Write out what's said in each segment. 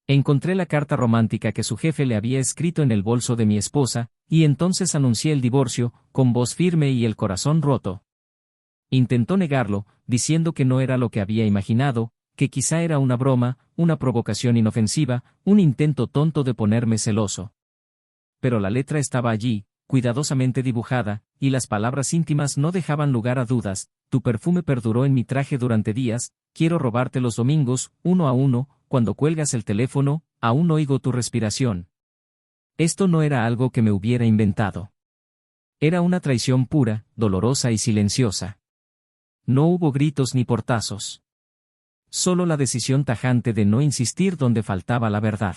Encontré la carta romántica que su jefe le había escrito en el bolso de mi esposa, y entonces anuncié el divorcio, con voz firme y el corazón roto. Intentó negarlo, diciendo que no era lo que había imaginado, que quizá era una broma, una provocación inofensiva, un intento tonto de ponerme celoso. Pero la letra estaba allí, cuidadosamente dibujada, y las palabras íntimas no dejaban lugar a dudas. Tu perfume perduró en mi traje durante días, quiero robarte los domingos, uno a uno, cuando cuelgas el teléfono, aún oigo tu respiración. Esto no era algo que me hubiera inventado. Era una traición pura, dolorosa y silenciosa. No hubo gritos ni portazos. Solo la decisión tajante de no insistir donde faltaba la verdad.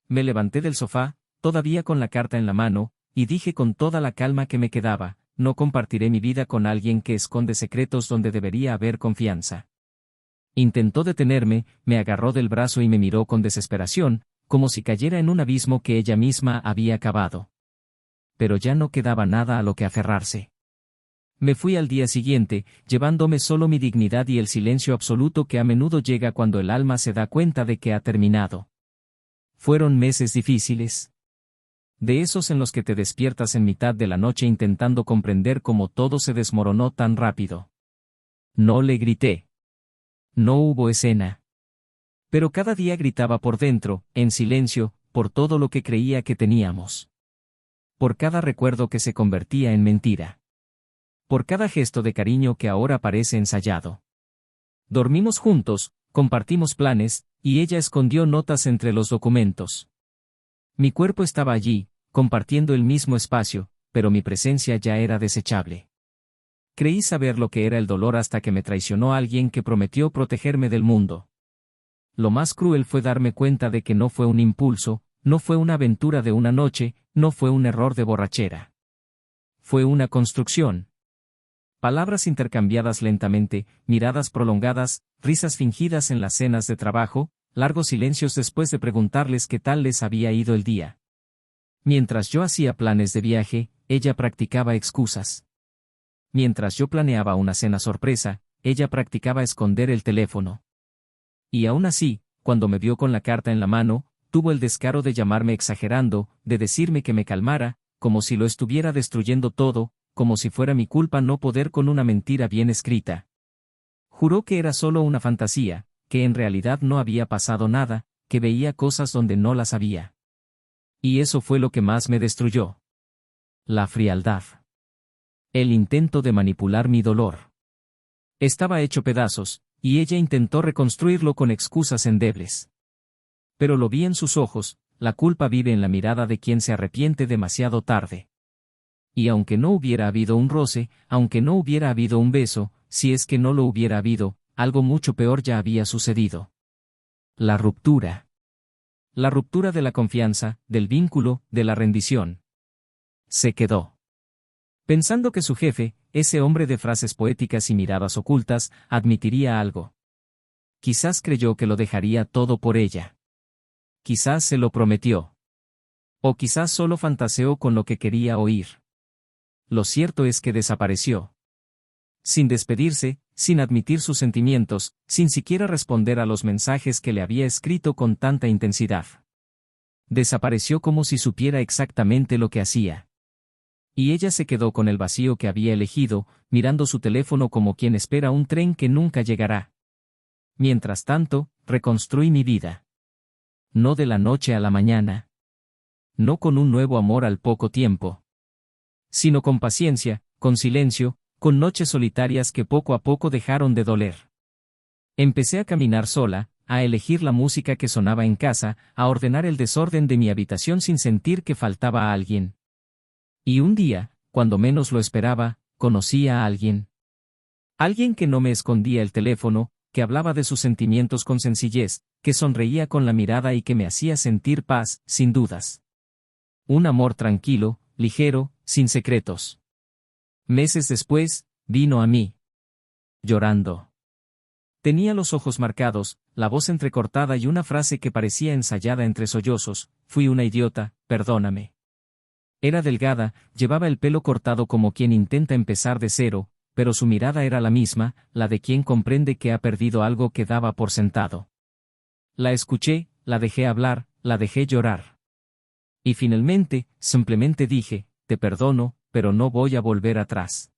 Me levanté del sofá, todavía con la carta en la mano, y dije con toda la calma que me quedaba, no compartiré mi vida con alguien que esconde secretos donde debería haber confianza. Intentó detenerme, me agarró del brazo y me miró con desesperación, como si cayera en un abismo que ella misma había cavado. Pero ya no quedaba nada a lo que aferrarse. Me fui al día siguiente, llevándome solo mi dignidad y el silencio absoluto que a menudo llega cuando el alma se da cuenta de que ha terminado. Fueron meses difíciles. De esos en los que te despiertas en mitad de la noche intentando comprender cómo todo se desmoronó tan rápido. No le grité. No hubo escena. Pero cada día gritaba por dentro, en silencio, por todo lo que creía que teníamos. Por cada recuerdo que se convertía en mentira. Por cada gesto de cariño que ahora parece ensayado. Dormimos juntos, compartimos planes, y ella escondió notas entre los documentos. Mi cuerpo estaba allí, compartiendo el mismo espacio, pero mi presencia ya era desechable. Creí saber lo que era el dolor hasta que me traicionó alguien que prometió protegerme del mundo. Lo más cruel fue darme cuenta de que no fue un impulso, no fue una aventura de una noche, no fue un error de borrachera. Fue una construcción. Palabras intercambiadas lentamente, miradas prolongadas, risas fingidas en las cenas de trabajo, largos silencios después de preguntarles qué tal les había ido el día. Mientras yo hacía planes de viaje, ella practicaba excusas. Mientras yo planeaba una cena sorpresa, ella practicaba esconder el teléfono. Y aún así, cuando me vio con la carta en la mano, tuvo el descaro de llamarme exagerando, de decirme que me calmara, como si lo estuviera destruyendo todo, como si fuera mi culpa no poder con una mentira bien escrita. Juró que era solo una fantasía, que en realidad no había pasado nada, que veía cosas donde no las había. Y eso fue lo que más me destruyó. La frialdad. El intento de manipular mi dolor. Estaba hecho pedazos, y ella intentó reconstruirlo con excusas endebles. Pero lo vi en sus ojos, la culpa vive en la mirada de quien se arrepiente demasiado tarde. Y aunque no hubiera habido un roce, aunque no hubiera habido un beso, si es que no lo hubiera habido, algo mucho peor ya había sucedido. La ruptura. La ruptura de la confianza, del vínculo, de la rendición. Se quedó. Pensando que su jefe, ese hombre de frases poéticas y miradas ocultas, admitiría algo. Quizás creyó que lo dejaría todo por ella. Quizás se lo prometió. O quizás solo fantaseó con lo que quería oír. Lo cierto es que desapareció. Sin despedirse, sin admitir sus sentimientos, sin siquiera responder a los mensajes que le había escrito con tanta intensidad. Desapareció como si supiera exactamente lo que hacía. Y ella se quedó con el vacío que había elegido, mirando su teléfono como quien espera un tren que nunca llegará. Mientras tanto, reconstruí mi vida. No de la noche a la mañana. No con un nuevo amor al poco tiempo. Sino con paciencia, con silencio, con noches solitarias que poco a poco dejaron de doler. Empecé a caminar sola, a elegir la música que sonaba en casa, a ordenar el desorden de mi habitación sin sentir que faltaba a alguien. Y un día, cuando menos lo esperaba, conocí a alguien. Alguien que no me escondía el teléfono, que hablaba de sus sentimientos con sencillez, que sonreía con la mirada y que me hacía sentir paz, sin dudas. Un amor tranquilo, ligero, sin secretos. Meses después, vino a mí. Llorando. Tenía los ojos marcados, la voz entrecortada y una frase que parecía ensayada entre sollozos: fui una idiota, perdóname. Era delgada, llevaba el pelo cortado como quien intenta empezar de cero, pero su mirada era la misma, la de quien comprende que ha perdido algo que daba por sentado. La escuché, la dejé hablar, la dejé llorar. Y finalmente, simplemente dije, te perdono, pero no voy a volver atrás.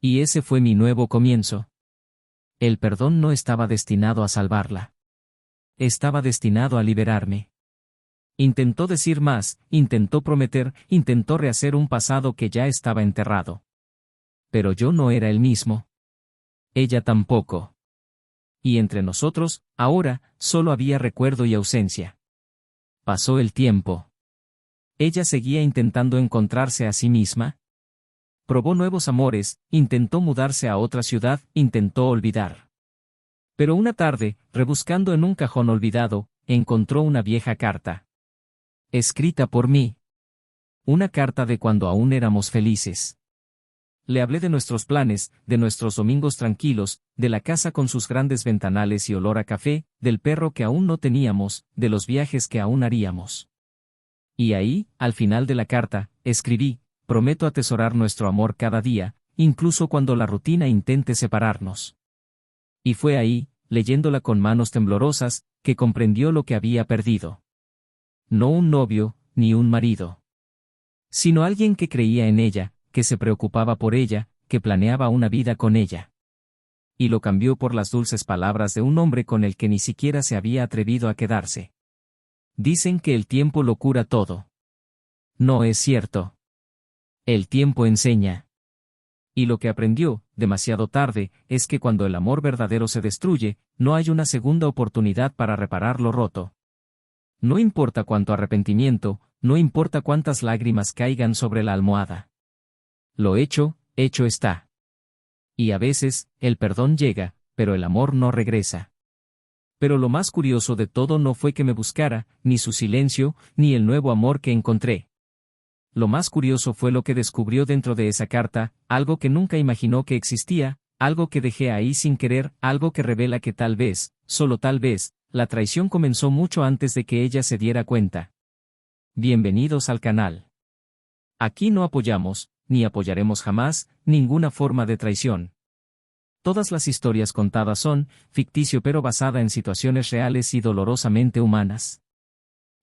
Y ese fue mi nuevo comienzo. El perdón no estaba destinado a salvarla. Estaba destinado a liberarme. Intentó decir más, intentó prometer, intentó rehacer un pasado que ya estaba enterrado. Pero yo no era el mismo. Ella tampoco. Y entre nosotros, ahora, solo había recuerdo y ausencia. Pasó el tiempo. Ella seguía intentando encontrarse a sí misma. Probó nuevos amores, intentó mudarse a otra ciudad, intentó olvidar. Pero una tarde, rebuscando en un cajón olvidado, encontró una vieja carta. Escrita por mí. Una carta de cuando aún éramos felices. Le hablé de nuestros planes, de nuestros domingos tranquilos, de la casa con sus grandes ventanales y olor a café, del perro que aún no teníamos, de los viajes que aún haríamos. Y ahí, al final de la carta, escribí, prometo atesorar nuestro amor cada día, incluso cuando la rutina intente separarnos. Y fue ahí, leyéndola con manos temblorosas, que comprendió lo que había perdido. No un novio, ni un marido. Sino alguien que creía en ella, que se preocupaba por ella, que planeaba una vida con ella. Y lo cambió por las dulces palabras de un hombre con el que ni siquiera se había atrevido a quedarse. Dicen que el tiempo lo cura todo. No es cierto. El tiempo enseña. Y lo que aprendió, demasiado tarde, es que cuando el amor verdadero se destruye, no hay una segunda oportunidad para reparar lo roto. No importa cuánto arrepentimiento, no importa cuántas lágrimas caigan sobre la almohada. Lo hecho, hecho está. Y a veces, el perdón llega, pero el amor no regresa. Pero lo más curioso de todo no fue que me buscara, ni su silencio, ni el nuevo amor que encontré. Lo más curioso fue lo que descubrió dentro de esa carta, algo que nunca imaginó que existía, algo que dejé ahí sin querer, algo que revela que tal vez, solo tal vez, la traición comenzó mucho antes de que ella se diera cuenta. Bienvenidos al canal. Aquí no apoyamos, ni apoyaremos jamás, ninguna forma de traición. Todas las historias contadas son, ficticio pero basada en situaciones reales y dolorosamente humanas.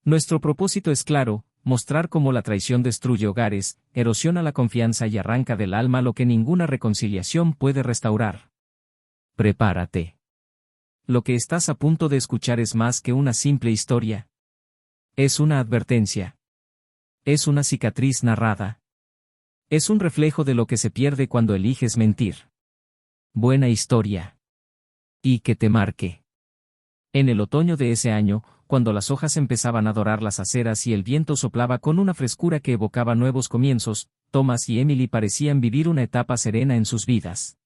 Nuestro propósito es claro, mostrar cómo la traición destruye hogares, erosiona la confianza y arranca del alma lo que ninguna reconciliación puede restaurar. Prepárate. Lo que estás a punto de escuchar es más que una simple historia. Es una advertencia. Es una cicatriz narrada. Es un reflejo de lo que se pierde cuando eliges mentir. Buena historia. Y que te marque. En el otoño de ese año, cuando las hojas empezaban a dorar las aceras y el viento soplaba con una frescura que evocaba nuevos comienzos, Thomas y Emily parecían vivir una etapa serena en sus vidas.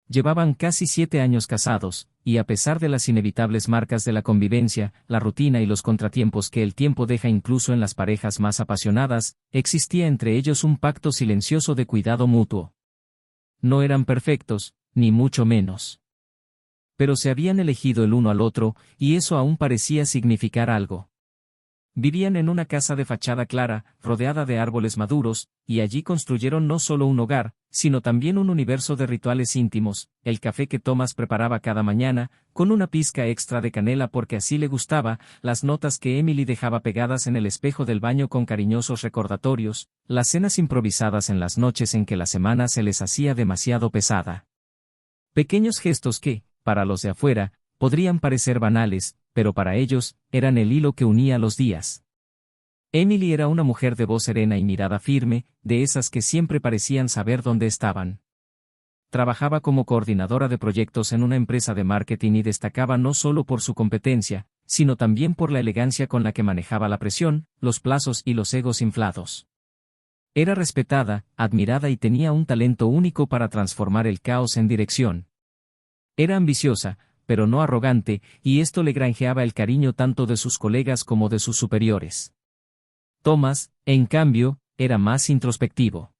Llevaban casi 7 años casados, y a pesar de las inevitables marcas de la convivencia, la rutina y los contratiempos que el tiempo deja incluso en las parejas más apasionadas, existía entre ellos un pacto silencioso de cuidado mutuo. No eran perfectos, ni mucho menos. Pero se habían elegido el uno al otro, y eso aún parecía significar algo. Vivían en una casa de fachada clara, rodeada de árboles maduros, y allí construyeron no solo un hogar, sino también un universo de rituales íntimos, el café que Thomas preparaba cada mañana, con una pizca extra de canela porque así le gustaba, las notas que Emily dejaba pegadas en el espejo del baño con cariñosos recordatorios, las cenas improvisadas en las noches en que la semana se les hacía demasiado pesada. Pequeños gestos que, para los de afuera, podrían parecer banales, pero para ellos, eran el hilo que unía los días. Emily era una mujer de voz serena y mirada firme, de esas que siempre parecían saber dónde estaban. Trabajaba como coordinadora de proyectos en una empresa de marketing y destacaba no solo por su competencia, sino también por la elegancia con la que manejaba la presión, los plazos y los egos inflados. Era respetada, admirada y tenía un talento único para transformar el caos en dirección. Era ambiciosa, pero no arrogante, y esto le granjeaba el cariño tanto de sus colegas como de sus superiores. Thomas, en cambio, era más introspectivo.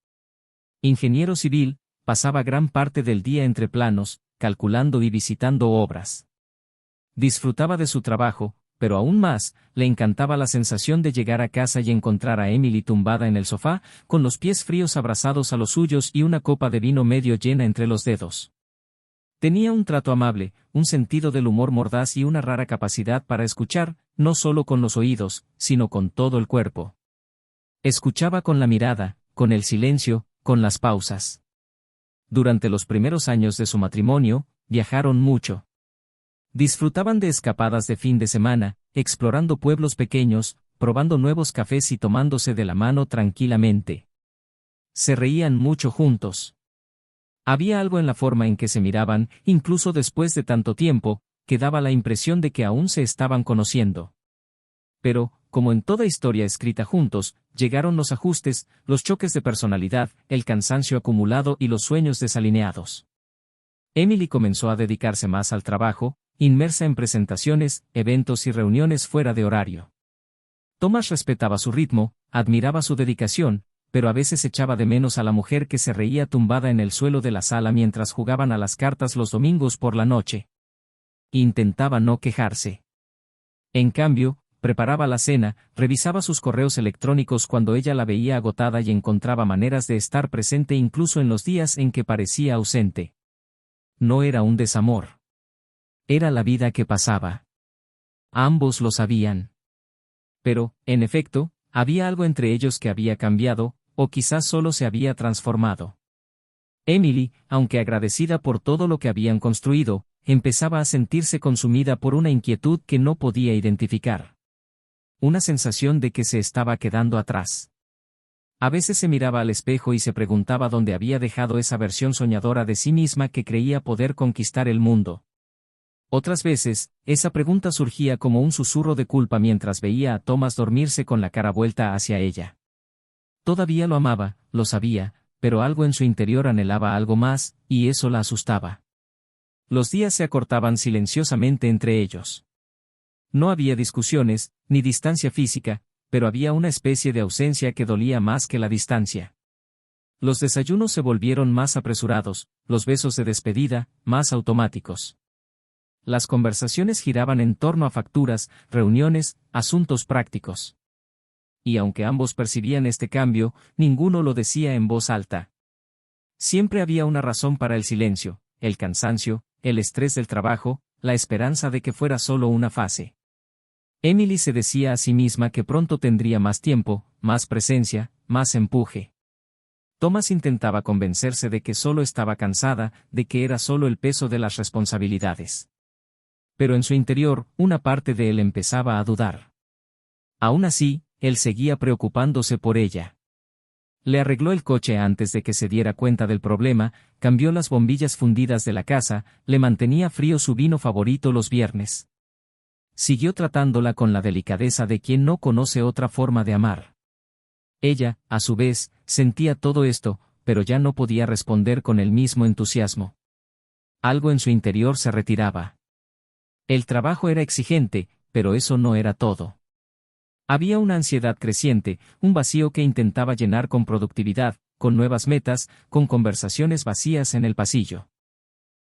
Ingeniero civil, pasaba gran parte del día entre planos, calculando y visitando obras. Disfrutaba de su trabajo, pero aún más, le encantaba la sensación de llegar a casa y encontrar a Emily tumbada en el sofá, con los pies fríos abrazados a los suyos y una copa de vino medio llena entre los dedos. Tenía un trato amable, un sentido del humor mordaz y una rara capacidad para escuchar, no solo con los oídos, sino con todo el cuerpo. Escuchaba con la mirada, con el silencio, con las pausas. Durante los primeros años de su matrimonio, viajaron mucho. Disfrutaban de escapadas de fin de semana, explorando pueblos pequeños, probando nuevos cafés y tomándose de la mano tranquilamente. Se reían mucho juntos. Había algo en la forma en que se miraban, incluso después de tanto tiempo, que daba la impresión de que aún se estaban conociendo. Pero, como en toda historia escrita juntos, llegaron los ajustes, los choques de personalidad, el cansancio acumulado y los sueños desalineados. Emily comenzó a dedicarse más al trabajo, inmersa en presentaciones, eventos y reuniones fuera de horario. Thomas respetaba su ritmo, admiraba su dedicación, pero a veces echaba de menos a la mujer que se reía tumbada en el suelo de la sala mientras jugaban a las cartas los domingos por la noche. Intentaba no quejarse. En cambio, preparaba la cena, revisaba sus correos electrónicos cuando ella la veía agotada y encontraba maneras de estar presente incluso en los días en que parecía ausente. No era un desamor. Era la vida que pasaba. Ambos lo sabían. Pero, en efecto, había algo entre ellos que había cambiado, o quizás solo se había transformado. Emily, aunque agradecida por todo lo que habían construido, empezaba a sentirse consumida por una inquietud que no podía identificar. Una sensación de que se estaba quedando atrás. A veces se miraba al espejo y se preguntaba dónde había dejado esa versión soñadora de sí misma que creía poder conquistar el mundo. Otras veces, esa pregunta surgía como un susurro de culpa mientras veía a Thomas dormirse con la cara vuelta hacia ella. Todavía lo amaba, lo sabía, pero algo en su interior anhelaba algo más, y eso la asustaba. Los días se acortaban silenciosamente entre ellos. No había discusiones, ni distancia física, pero había una especie de ausencia que dolía más que la distancia. Los desayunos se volvieron más apresurados, los besos de despedida, más automáticos. Las conversaciones giraban en torno a facturas, reuniones, asuntos prácticos. Y aunque ambos percibían este cambio, ninguno lo decía en voz alta. Siempre había una razón para el silencio, el cansancio, el estrés del trabajo, la esperanza de que fuera solo una fase. Emily se decía a sí misma que pronto tendría más tiempo, más presencia, más empuje. Thomas intentaba convencerse de que solo estaba cansada, de que era solo el peso de las responsabilidades. Pero en su interior, una parte de él empezaba a dudar. Aún así, él seguía preocupándose por ella. Le arregló el coche antes de que se diera cuenta del problema, cambió las bombillas fundidas de la casa, le mantenía frío su vino favorito los viernes. Siguió tratándola con la delicadeza de quien no conoce otra forma de amar. Ella, a su vez, sentía todo esto, pero ya no podía responder con el mismo entusiasmo. Algo en su interior se retiraba. El trabajo era exigente, pero eso no era todo. Había una ansiedad creciente, un vacío que intentaba llenar con productividad, con nuevas metas, con conversaciones vacías en el pasillo.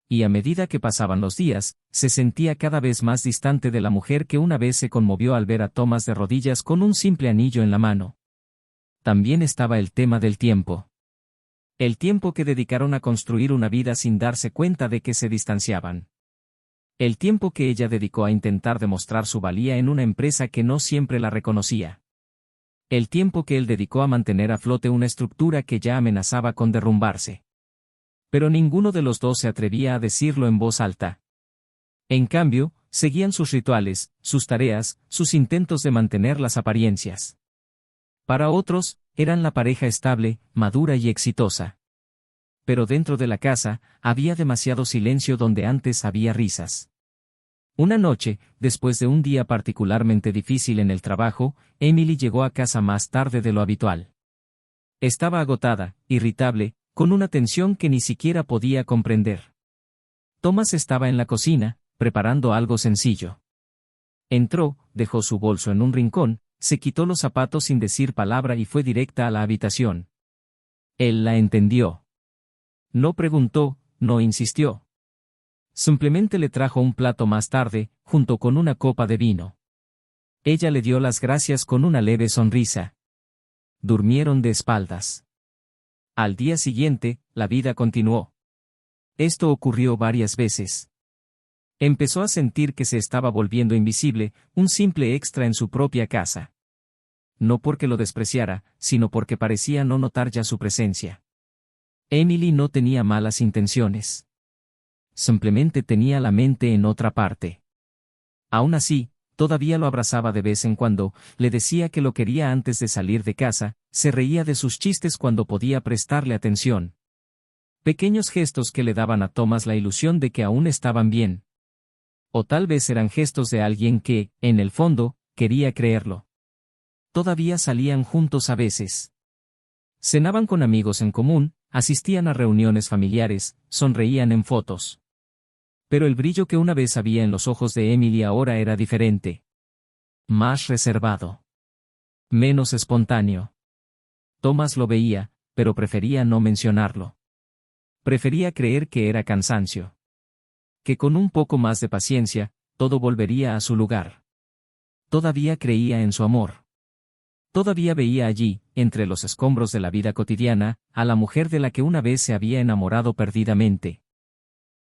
Y a medida que pasaban los días, se sentía cada vez más distante de la mujer que una vez se conmovió al ver a Thomas de rodillas con un simple anillo en la mano. También estaba el tema del tiempo. El tiempo que dedicaron a construir una vida sin darse cuenta de que se distanciaban. El tiempo que ella dedicó a intentar demostrar su valía en una empresa que no siempre la reconocía. El tiempo que él dedicó a mantener a flote una estructura que ya amenazaba con derrumbarse. Pero ninguno de los dos se atrevía a decirlo en voz alta. En cambio, seguían sus rituales, sus tareas, sus intentos de mantener las apariencias. Para otros, eran la pareja estable, madura y exitosa. Pero dentro de la casa, había demasiado silencio donde antes había risas. Una noche, después de un día particularmente difícil en el trabajo, Emily llegó a casa más tarde de lo habitual. Estaba agotada, irritable, con una tensión que ni siquiera podía comprender. Thomas estaba en la cocina, preparando algo sencillo. Entró, dejó su bolso en un rincón, se quitó los zapatos sin decir palabra y fue directa a la habitación. Él la entendió. No preguntó, no insistió. Simplemente le trajo un plato más tarde, junto con una copa de vino. Ella le dio las gracias con una leve sonrisa. Durmieron de espaldas. Al día siguiente, la vida continuó. Esto ocurrió varias veces. Empezó a sentir que se estaba volviendo invisible, un simple extra en su propia casa. No porque lo despreciara, sino porque parecía no notar ya su presencia. Emily no tenía malas intenciones. Simplemente tenía la mente en otra parte. Aún así, todavía lo abrazaba de vez en cuando, le decía que lo quería antes de salir de casa, se reía de sus chistes cuando podía prestarle atención. Pequeños gestos que le daban a Thomas la ilusión de que aún estaban bien. O tal vez eran gestos de alguien que, en el fondo, quería creerlo. Todavía salían juntos a veces. Cenaban con amigos en común, asistían a reuniones familiares, sonreían en fotos. Pero el brillo que una vez había en los ojos de Emily ahora era diferente. Más reservado. Menos espontáneo. Thomas lo veía, pero prefería no mencionarlo. Prefería creer que era cansancio. Que con un poco más de paciencia, todo volvería a su lugar. Todavía creía en su amor. Todavía veía allí, entre los escombros de la vida cotidiana, a la mujer de la que una vez se había enamorado perdidamente.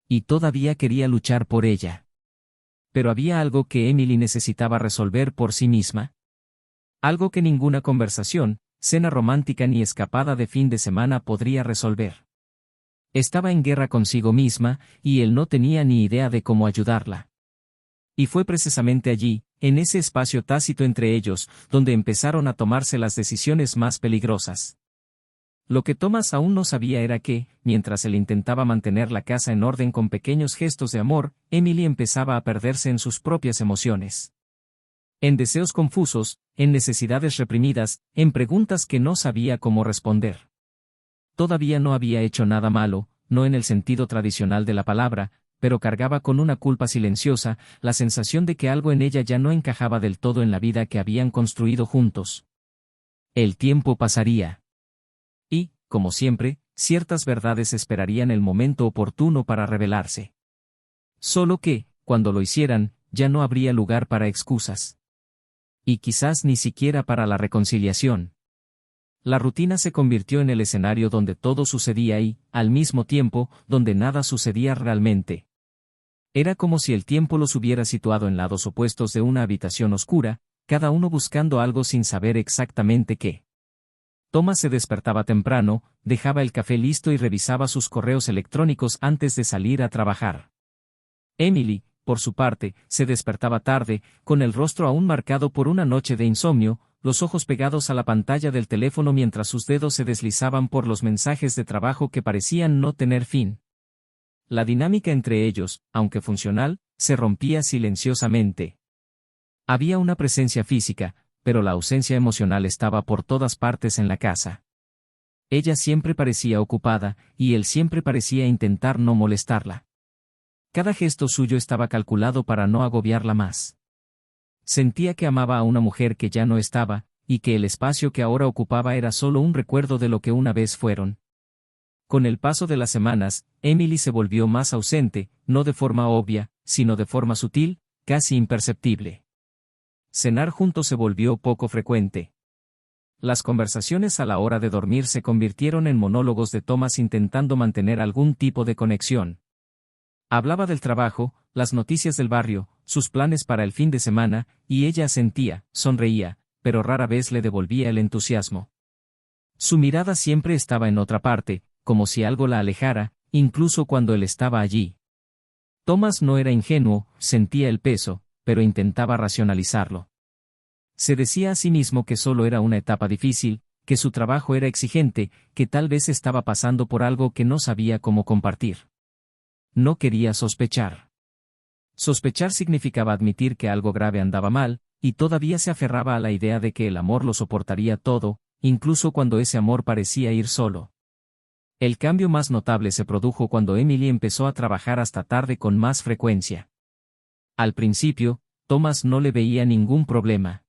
Y todavía quería luchar por ella. Pero había algo que Emily necesitaba resolver por sí misma. Algo que ninguna conversación, cena romántica ni escapada de fin de semana podría resolver. Estaba en guerra consigo misma, y él no tenía ni idea de cómo ayudarla. Y fue precisamente allí, en ese espacio tácito entre ellos, donde empezaron a tomarse las decisiones más peligrosas. Lo que Thomas aún no sabía era que, mientras él intentaba mantener la casa en orden con pequeños gestos de amor, Emily empezaba a perderse en sus propias emociones. En deseos confusos, en necesidades reprimidas, en preguntas que no sabía cómo responder. Todavía no había hecho nada malo, no en el sentido tradicional de la palabra, pero cargaba con una culpa silenciosa, la sensación de que algo en ella ya no encajaba del todo en la vida que habían construido juntos. El tiempo pasaría. Y, como siempre, ciertas verdades esperarían el momento oportuno para revelarse. Solo que, cuando lo hicieran, ya no habría lugar para excusas. Y quizás ni siquiera para la reconciliación. La rutina se convirtió en el escenario donde todo sucedía y, al mismo tiempo, donde nada sucedía realmente. Era como si el tiempo los hubiera situado en lados opuestos de una habitación oscura, cada uno buscando algo sin saber exactamente qué. Thomas se despertaba temprano, dejaba el café listo y revisaba sus correos electrónicos antes de salir a trabajar. Emily, por su parte, se despertaba tarde, con el rostro aún marcado por una noche de insomnio, los ojos pegados a la pantalla del teléfono mientras sus dedos se deslizaban por los mensajes de trabajo que parecían no tener fin. La dinámica entre ellos, aunque funcional, se rompía silenciosamente. Había una presencia física, pero la ausencia emocional estaba por todas partes en la casa. Ella siempre parecía ocupada, y él siempre parecía intentar no molestarla. Cada gesto suyo estaba calculado para no agobiarla más. Sentía que amaba a una mujer que ya no estaba, y que el espacio que ahora ocupaba era solo un recuerdo de lo que una vez fueron. Con el paso de las semanas, Emily se volvió más ausente, no de forma obvia, sino de forma sutil, casi imperceptible. Cenar juntos se volvió poco frecuente. Las conversaciones a la hora de dormir se convirtieron en monólogos de Thomas intentando mantener algún tipo de conexión. Hablaba del trabajo, las noticias del barrio, sus planes para el fin de semana, y ella asentía, sonreía, pero rara vez le devolvía el entusiasmo. Su mirada siempre estaba en otra parte, como si algo la alejara, incluso cuando él estaba allí. Thomas no era ingenuo, sentía el peso, pero intentaba racionalizarlo. Se decía a sí mismo que solo era una etapa difícil, que su trabajo era exigente, que tal vez estaba pasando por algo que no sabía cómo compartir. No quería sospechar. Sospechar significaba admitir que algo grave andaba mal, y todavía se aferraba a la idea de que el amor lo soportaría todo, incluso cuando ese amor parecía ir solo. El cambio más notable se produjo cuando Emily empezó a trabajar hasta tarde con más frecuencia. Al principio, Thomas no le veía ningún problema.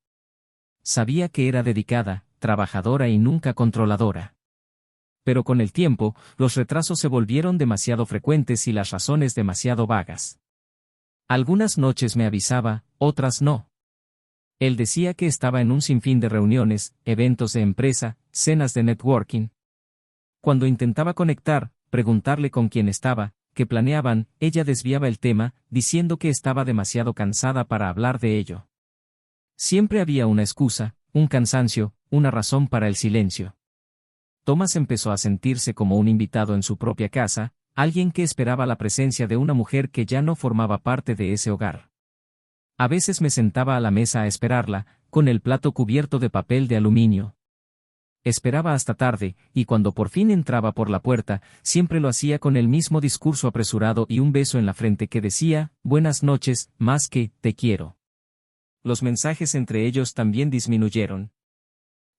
Sabía que era dedicada, trabajadora y nunca controladora. Pero con el tiempo, los retrasos se volvieron demasiado frecuentes y las razones demasiado vagas. Algunas noches me avisaba, otras no. Él decía que estaba en un sinfín de reuniones, eventos de empresa, cenas de networking. Cuando intentaba conectar, preguntarle con quién estaba, que planeaban, ella desviaba el tema, diciendo que estaba demasiado cansada para hablar de ello. Siempre había una excusa, un cansancio, una razón para el silencio. Thomas empezó a sentirse como un invitado en su propia casa, alguien que esperaba la presencia de una mujer que ya no formaba parte de ese hogar. A veces me sentaba a la mesa a esperarla, con el plato cubierto de papel de aluminio. Esperaba hasta tarde, y cuando por fin entraba por la puerta, siempre lo hacía con el mismo discurso apresurado y un beso en la frente que decía, «Buenas noches», más que «te quiero». Los mensajes entre ellos también disminuyeron.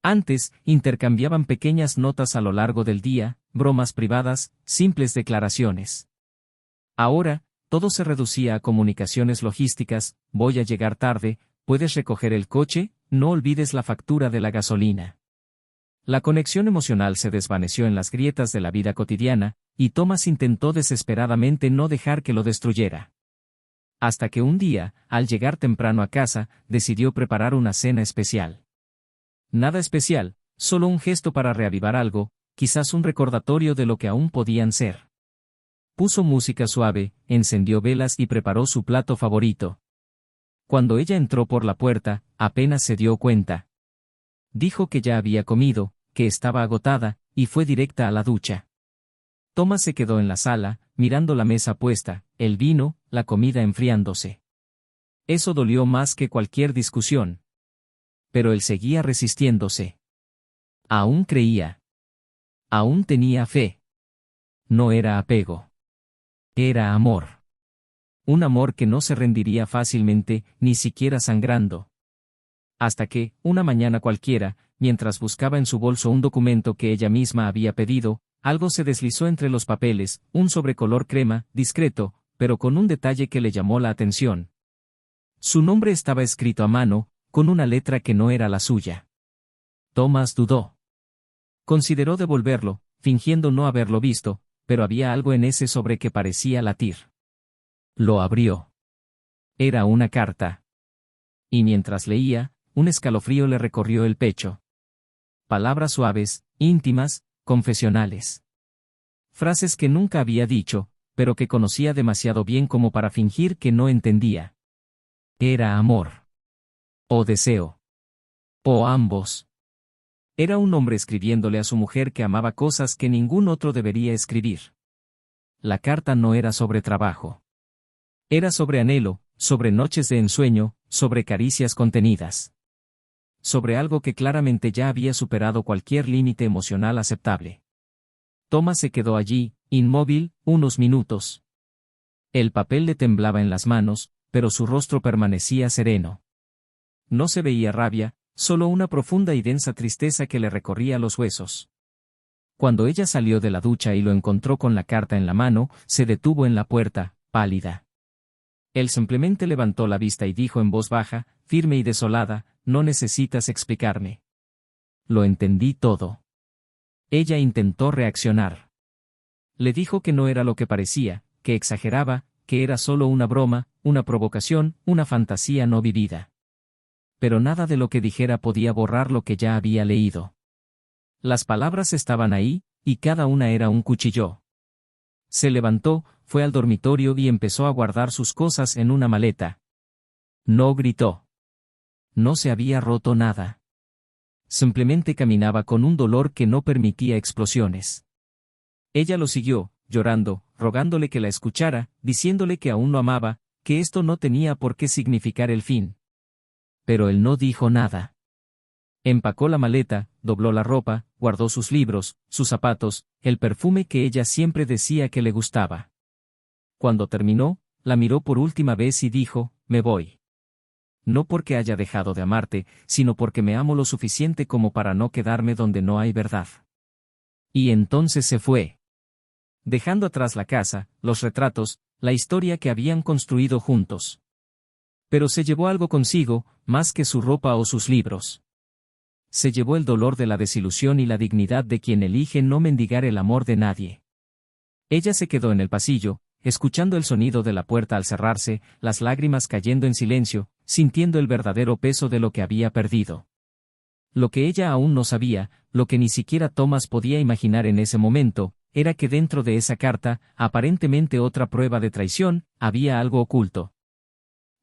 Antes, intercambiaban pequeñas notas a lo largo del día, bromas privadas, simples declaraciones. Ahora, todo se reducía a comunicaciones logísticas: «Voy a llegar tarde, ¿puedes recoger el coche? No olvides la factura de la gasolina». La conexión emocional se desvaneció en las grietas de la vida cotidiana, y Thomas intentó desesperadamente no dejar que lo destruyera. Hasta que un día, al llegar temprano a casa, decidió preparar una cena especial. Nada especial, solo un gesto para reavivar algo, quizás un recordatorio de lo que aún podían ser. Puso música suave, encendió velas y preparó su plato favorito. Cuando ella entró por la puerta, apenas se dio cuenta. Dijo que ya había comido, que estaba agotada, y fue directa a la ducha. Thomas se quedó en la sala, mirando la mesa puesta, el vino, la comida enfriándose. Eso dolió más que cualquier discusión. Pero él seguía resistiéndose. Aún creía. Aún tenía fe. No era apego. Era amor. Un amor que no se rendiría fácilmente, ni siquiera sangrando. Hasta que, una mañana cualquiera, mientras buscaba en su bolso un documento que ella misma había pedido, algo se deslizó entre los papeles, un sobre color crema, discreto, pero con un detalle que le llamó la atención. Su nombre estaba escrito a mano, con una letra que no era la suya. Thomas dudó. Consideró devolverlo, fingiendo no haberlo visto, pero había algo en ese sobre que parecía latir. Lo abrió. Era una carta. Y mientras leía, un escalofrío le recorrió el pecho. Palabras suaves, íntimas, confesionales. Frases que nunca había dicho, pero que conocía demasiado bien como para fingir que no entendía. Era amor. O deseo. O ambos. Era un hombre escribiéndole a su mujer que amaba cosas que ningún otro debería escribir. La carta no era sobre trabajo. Era sobre anhelo, sobre noches de ensueño, sobre caricias contenidas. Sobre algo que claramente ya había superado cualquier límite emocional aceptable. Thomas se quedó allí, inmóvil, unos minutos. El papel le temblaba en las manos, pero su rostro permanecía sereno. No se veía rabia, solo una profunda y densa tristeza que le recorría los huesos. Cuando ella salió de la ducha y lo encontró con la carta en la mano, se detuvo en la puerta, pálida. Él simplemente levantó la vista y dijo en voz baja, firme y desolada, «No necesitas explicarme. Lo entendí todo». Ella intentó reaccionar. Le dijo que no era lo que parecía, que exageraba, que era solo una broma, una provocación, una fantasía no vivida. Pero nada de lo que dijera podía borrar lo que ya había leído. Las palabras estaban ahí, y cada una era un cuchillo. Se levantó, fue al dormitorio y empezó a guardar sus cosas en una maleta. No gritó. No se había roto nada. Simplemente caminaba con un dolor que no permitía explosiones. Ella lo siguió, llorando, rogándole que la escuchara, diciéndole que aún lo amaba, que esto no tenía por qué significar el fin. Pero él no dijo nada. Empacó la maleta, dobló la ropa, guardó sus libros, sus zapatos, el perfume que ella siempre decía que le gustaba. Cuando terminó, la miró por última vez y dijo, «Me voy. No porque haya dejado de amarte, sino porque me amo lo suficiente como para no quedarme donde no hay verdad». Y entonces se fue. Dejando atrás la casa, los retratos, la historia que habían construido juntos. Pero se llevó algo consigo, más que su ropa o sus libros. Se llevó el dolor de la desilusión y la dignidad de quien elige no mendigar el amor de nadie. Ella se quedó en el pasillo, escuchando el sonido de la puerta al cerrarse, las lágrimas cayendo en silencio, sintiendo el verdadero peso de lo que había perdido. Lo que ella aún no sabía, lo que ni siquiera Thomas podía imaginar en ese momento, era que dentro de esa carta, aparentemente otra prueba de traición, había algo oculto.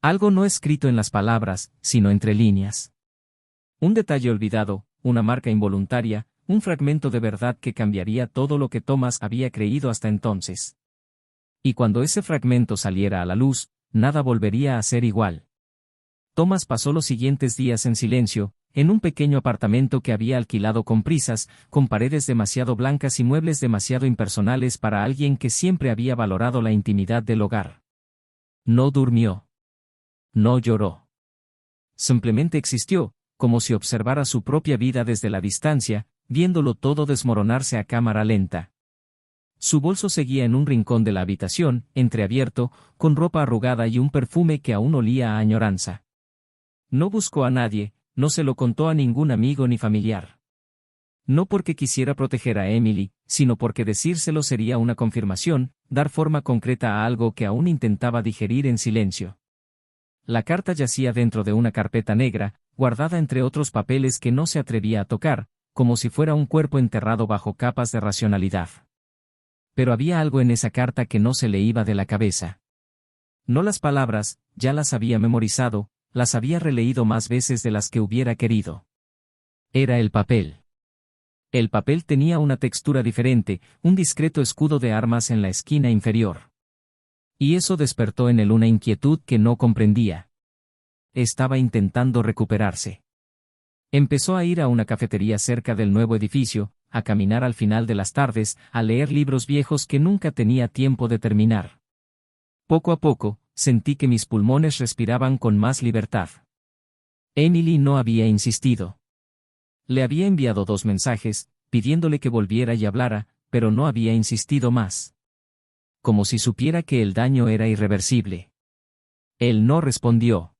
Algo no escrito en las palabras, sino entre líneas. Un detalle olvidado, una marca involuntaria, un fragmento de verdad que cambiaría todo lo que Thomas había creído hasta entonces. Y cuando ese fragmento saliera a la luz, nada volvería a ser igual. Thomas pasó los siguientes días en silencio, en un pequeño apartamento que había alquilado con prisas, con paredes demasiado blancas y muebles demasiado impersonales para alguien que siempre había valorado la intimidad del hogar. No durmió. No lloró. Simplemente existió, como si observara su propia vida desde la distancia, viéndolo todo desmoronarse a cámara lenta. Su bolso seguía en un rincón de la habitación, entreabierto, con ropa arrugada y un perfume que aún olía a añoranza. No buscó a nadie, no se lo contó a ningún amigo ni familiar. No porque quisiera proteger a Emily, sino porque decírselo sería una confirmación, dar forma concreta a algo que aún intentaba digerir en silencio. La carta yacía dentro de una carpeta negra, guardada entre otros papeles que no se atrevía a tocar, como si fuera un cuerpo enterrado bajo capas de racionalidad. Pero había algo en esa carta que no se le iba de la cabeza. No las palabras, ya las había memorizado, las había releído más veces de las que hubiera querido. Era el papel. El papel tenía una textura diferente, un discreto escudo de armas en la esquina inferior. Y eso despertó en él una inquietud que no comprendía. Estaba intentando recuperarse. Empezó a ir a una cafetería cerca del nuevo edificio, a caminar al final de las tardes, a leer libros viejos que nunca tenía tiempo de terminar. Poco a poco, sentí que mis pulmones respiraban con más libertad. Emily no había insistido. Le había enviado 2 mensajes, pidiéndole que volviera y hablara, pero no había insistido más. Como si supiera que el daño era irreversible. Él no respondió.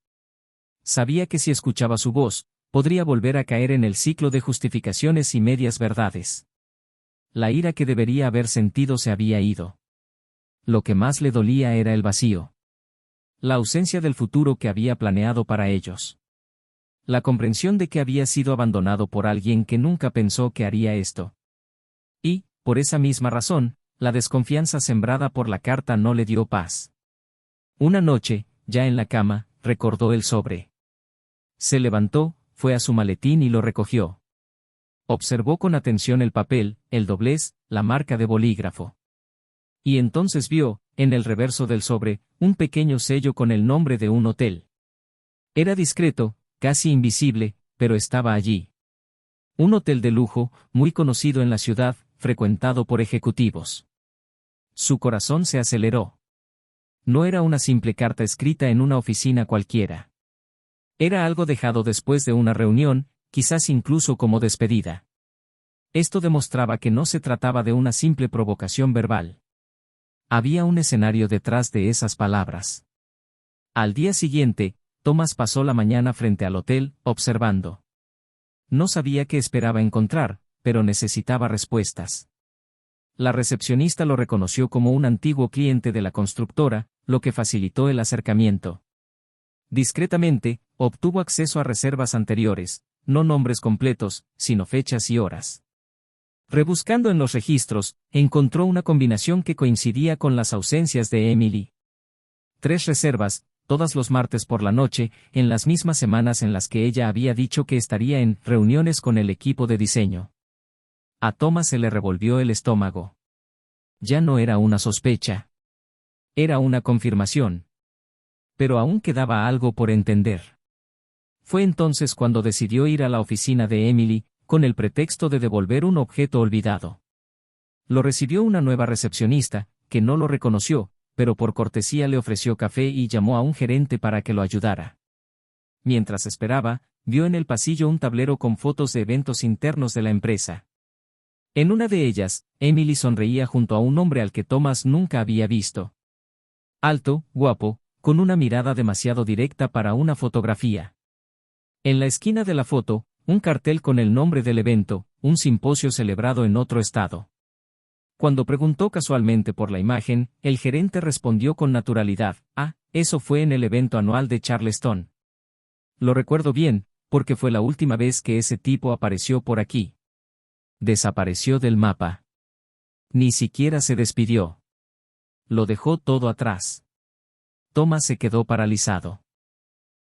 Sabía que si escuchaba su voz, podría volver a caer en el ciclo de justificaciones y medias verdades. La ira que debería haber sentido se había ido. Lo que más le dolía era el vacío. La ausencia del futuro que había planeado para ellos. La comprensión de que había sido abandonado por alguien que nunca pensó que haría esto. Y, por esa misma razón, la desconfianza sembrada por la carta no le dio paz. Una noche, ya en la cama, recordó el sobre. Se levantó, fue a su maletín y lo recogió. Observó con atención el papel, el doblez, la marca de bolígrafo. Y entonces vio, en el reverso del sobre, un pequeño sello con el nombre de un hotel. Era discreto, casi invisible, pero estaba allí. Un hotel de lujo, muy conocido en la ciudad, frecuentado por ejecutivos. Su corazón se aceleró. No era una simple carta escrita en una oficina cualquiera. Era algo dejado después de una reunión, quizás incluso como despedida. Esto demostraba que no se trataba de una simple provocación verbal. Había un escenario detrás de esas palabras. Al día siguiente, Thomas pasó la mañana frente al hotel, observando. No sabía qué esperaba encontrar, pero necesitaba respuestas. La recepcionista lo reconoció como un antiguo cliente de la constructora, lo que facilitó el acercamiento. Discretamente, obtuvo acceso a reservas anteriores, no nombres completos, sino fechas y horas. Rebuscando en los registros, encontró una combinación que coincidía con las ausencias de Emily. 3 reservas, todas los martes por la noche, en las mismas semanas en las que ella había dicho que estaría en reuniones con el equipo de diseño. A Thomas se le revolvió el estómago. Ya no era una sospecha. Era una confirmación. Pero aún quedaba algo por entender. Fue entonces cuando decidió ir a la oficina de Emily, con el pretexto de devolver un objeto olvidado. Lo recibió una nueva recepcionista, que no lo reconoció, pero por cortesía le ofreció café y llamó a un gerente para que lo ayudara. Mientras esperaba, vio en el pasillo un tablero con fotos de eventos internos de la empresa. En una de ellas, Emily sonreía junto a un hombre al que Thomas nunca había visto. Alto, guapo, con una mirada demasiado directa para una fotografía. En la esquina de la foto, un cartel con el nombre del evento, un simposio celebrado en otro estado. Cuando preguntó casualmente por la imagen, el gerente respondió con naturalidad: «Ah, eso fue en el evento anual de Charleston. Lo recuerdo bien, porque fue la última vez que ese tipo apareció por aquí». Desapareció del mapa. Ni siquiera se despidió. Lo dejó todo atrás. Thomas se quedó paralizado.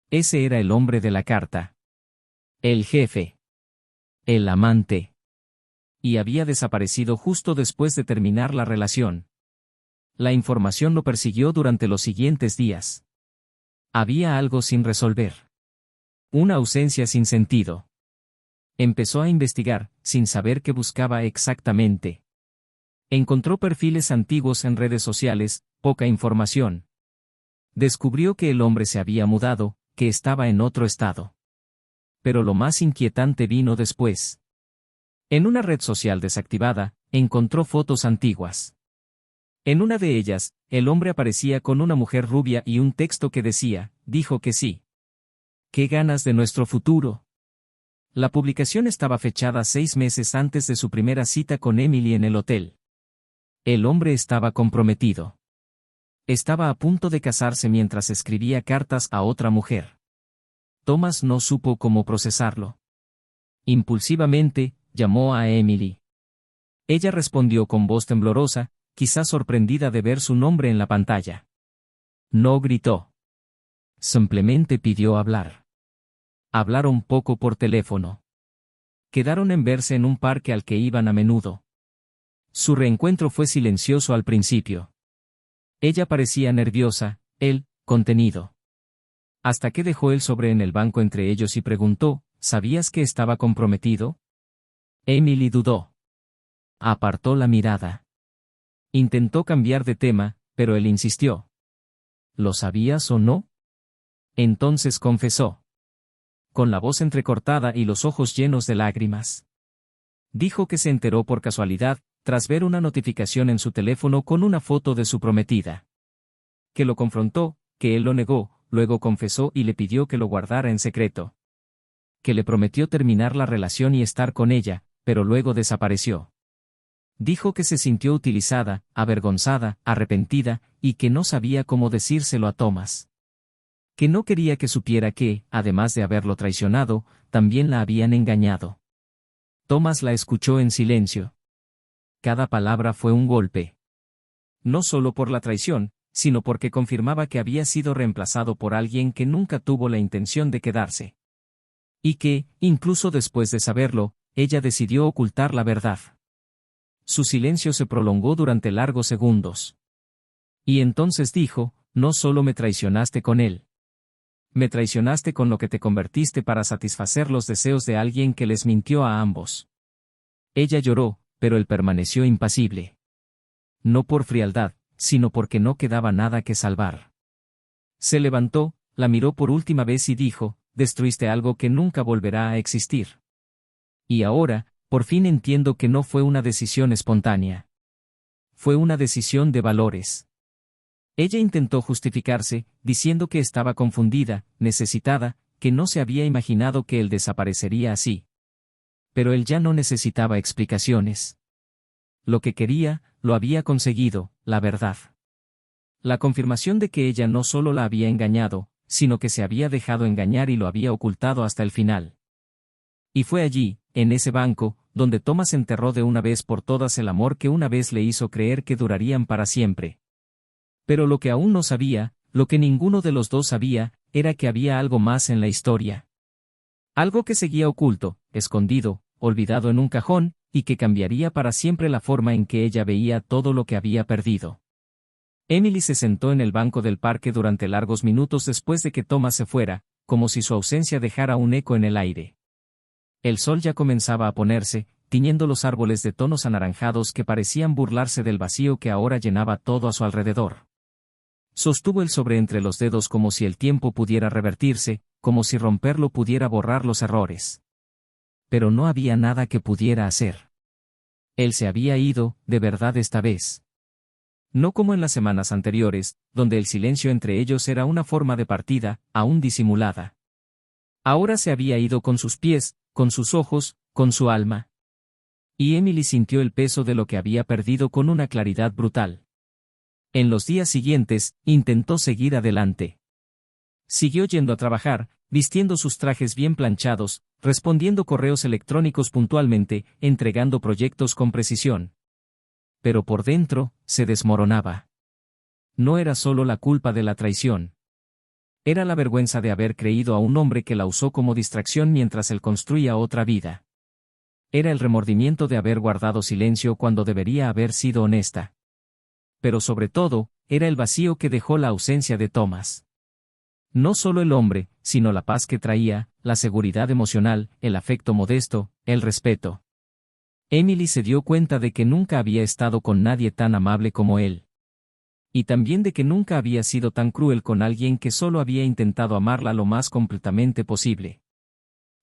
Ese era el hombre de la carta. El jefe. El amante. Y había desaparecido justo después de terminar la relación. La información lo persiguió durante los siguientes días. Había algo sin resolver. Una ausencia sin sentido. Empezó a investigar, sin saber qué buscaba exactamente. Encontró perfiles antiguos en redes sociales, poca información. Descubrió que el hombre se había mudado, que estaba en otro estado. Pero lo más inquietante vino después. En una red social desactivada, encontró fotos antiguas. En una de ellas, el hombre aparecía con una mujer rubia y un texto que decía, dijo que sí. ¿Qué ganas de nuestro futuro? La publicación estaba fechada 6 meses antes de su primera cita con Emily en el hotel. El hombre estaba comprometido. Estaba a punto de casarse mientras escribía cartas a otra mujer. Thomas no supo cómo procesarlo. Impulsivamente, llamó a Emily. Ella respondió con voz temblorosa, quizás sorprendida de ver su nombre en la pantalla. No gritó. Simplemente pidió hablar. Hablaron poco por teléfono. Quedaron en verse en un parque al que iban a menudo. Su reencuentro fue silencioso al principio. Ella parecía nerviosa, él, contenido. Hasta que dejó el sobre en el banco entre ellos y preguntó, ¿sabías que estaba comprometido? Emily dudó. Apartó la mirada. Intentó cambiar de tema, pero él insistió. ¿Lo sabías o no? Entonces confesó. Con la voz entrecortada y los ojos llenos de lágrimas. Dijo que se enteró por casualidad, tras ver una notificación en su teléfono con una foto de su prometida. Que lo confrontó, que él lo negó, luego confesó y le pidió que lo guardara en secreto. Que le prometió terminar la relación y estar con ella, pero luego desapareció. Dijo que se sintió utilizada, avergonzada, arrepentida, y que no sabía cómo decírselo a Thomas. Que no quería que supiera que, además de haberlo traicionado, también la habían engañado. Thomas la escuchó en silencio. Cada palabra fue un golpe. No solo por la traición, sino porque confirmaba que había sido reemplazado por alguien que nunca tuvo la intención de quedarse. Y que, incluso después de saberlo, ella decidió ocultar la verdad. Su silencio se prolongó durante largos segundos. Y entonces dijo, no solo me traicionaste con él. Me traicionaste con lo que te convertiste para satisfacer los deseos de alguien que les mintió a ambos. Ella lloró, pero él permaneció impasible. No por frialdad, sino porque no quedaba nada que salvar. Se levantó, la miró por última vez y dijo, destruiste algo que nunca volverá a existir. Y ahora, por fin entiendo que no fue una decisión espontánea. Fue una decisión de valores. Ella intentó justificarse, diciendo que estaba confundida, necesitada, que no se había imaginado que él desaparecería así. Pero él ya no necesitaba explicaciones. Lo que quería, lo había conseguido, la verdad. La confirmación de que ella no solo la había engañado, sino que se había dejado engañar y lo había ocultado hasta el final. Y fue allí, en ese banco, donde Thomas enterró de una vez por todas el amor que una vez le hizo creer que durarían para siempre. Pero lo que aún no sabía, lo que ninguno de los dos sabía, era que había algo más en la historia. Algo que seguía oculto, escondido, olvidado en un cajón, y que cambiaría para siempre la forma en que ella veía todo lo que había perdido. Emily se sentó en el banco del parque durante largos minutos después de que Thomas se fuera, como si su ausencia dejara un eco en el aire. El sol ya comenzaba a ponerse, tiñendo los árboles de tonos anaranjados que parecían burlarse del vacío que ahora llenaba todo a su alrededor. Sostuvo el sobre entre los dedos como si el tiempo pudiera revertirse, como si romperlo pudiera borrar los errores. Pero no había nada que pudiera hacer. Él se había ido, de verdad esta vez. No como en las semanas anteriores, donde el silencio entre ellos era una forma de partida, aún disimulada. Ahora se había ido con sus pies, con sus ojos, con su alma. Y Emily sintió el peso de lo que había perdido con una claridad brutal. En los días siguientes, intentó seguir adelante. Siguió yendo a trabajar, vistiendo sus trajes bien planchados, respondiendo correos electrónicos puntualmente, entregando proyectos con precisión. pero por dentro, se desmoronaba. No era solo la culpa de la traición. Era la vergüenza de haber creído a un hombre que la usó como distracción mientras él construía otra vida. Era el remordimiento de haber guardado silencio cuando debería haber sido honesta. Pero sobre todo, era el vacío que dejó la ausencia de Thomas. No solo el hombre, sino la paz que traía, la seguridad emocional, el afecto modesto, el respeto. Emily se dio cuenta de que nunca había estado con nadie tan amable como él. Y también de que nunca había sido tan cruel con alguien que solo había intentado amarla lo más completamente posible.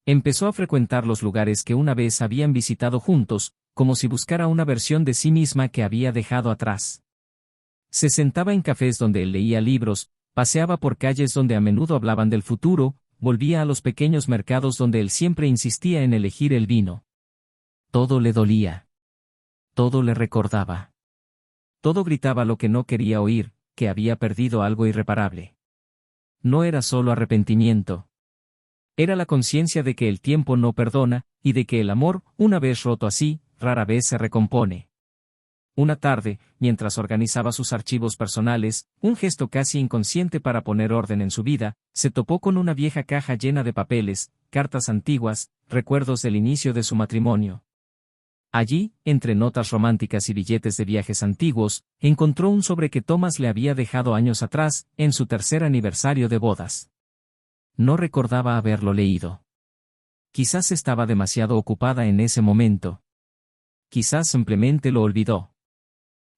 Empezó a frecuentar los lugares que una vez habían visitado juntos, como si buscara una versión de sí misma que había dejado atrás. Se sentaba en cafés donde él leía libros, paseaba por calles donde a menudo hablaban del futuro, volvía a los pequeños mercados donde él siempre insistía en elegir el vino. Todo le dolía. Todo le recordaba. Todo gritaba lo que no quería oír, que había perdido algo irreparable. No era solo arrepentimiento. Era la conciencia de que el tiempo no perdona, y de que el amor, una vez roto así, rara vez se recompone. Una tarde, mientras organizaba sus archivos personales, un gesto casi inconsciente para poner orden en su vida, se topó con una vieja caja llena de papeles, cartas antiguas, recuerdos del inicio de su matrimonio. Allí, entre notas románticas y billetes de viajes antiguos, encontró un sobre que Thomas le había dejado años atrás, en su tercer aniversario de bodas. No recordaba haberlo leído. Quizás estaba demasiado ocupada en ese momento. Quizás simplemente lo olvidó.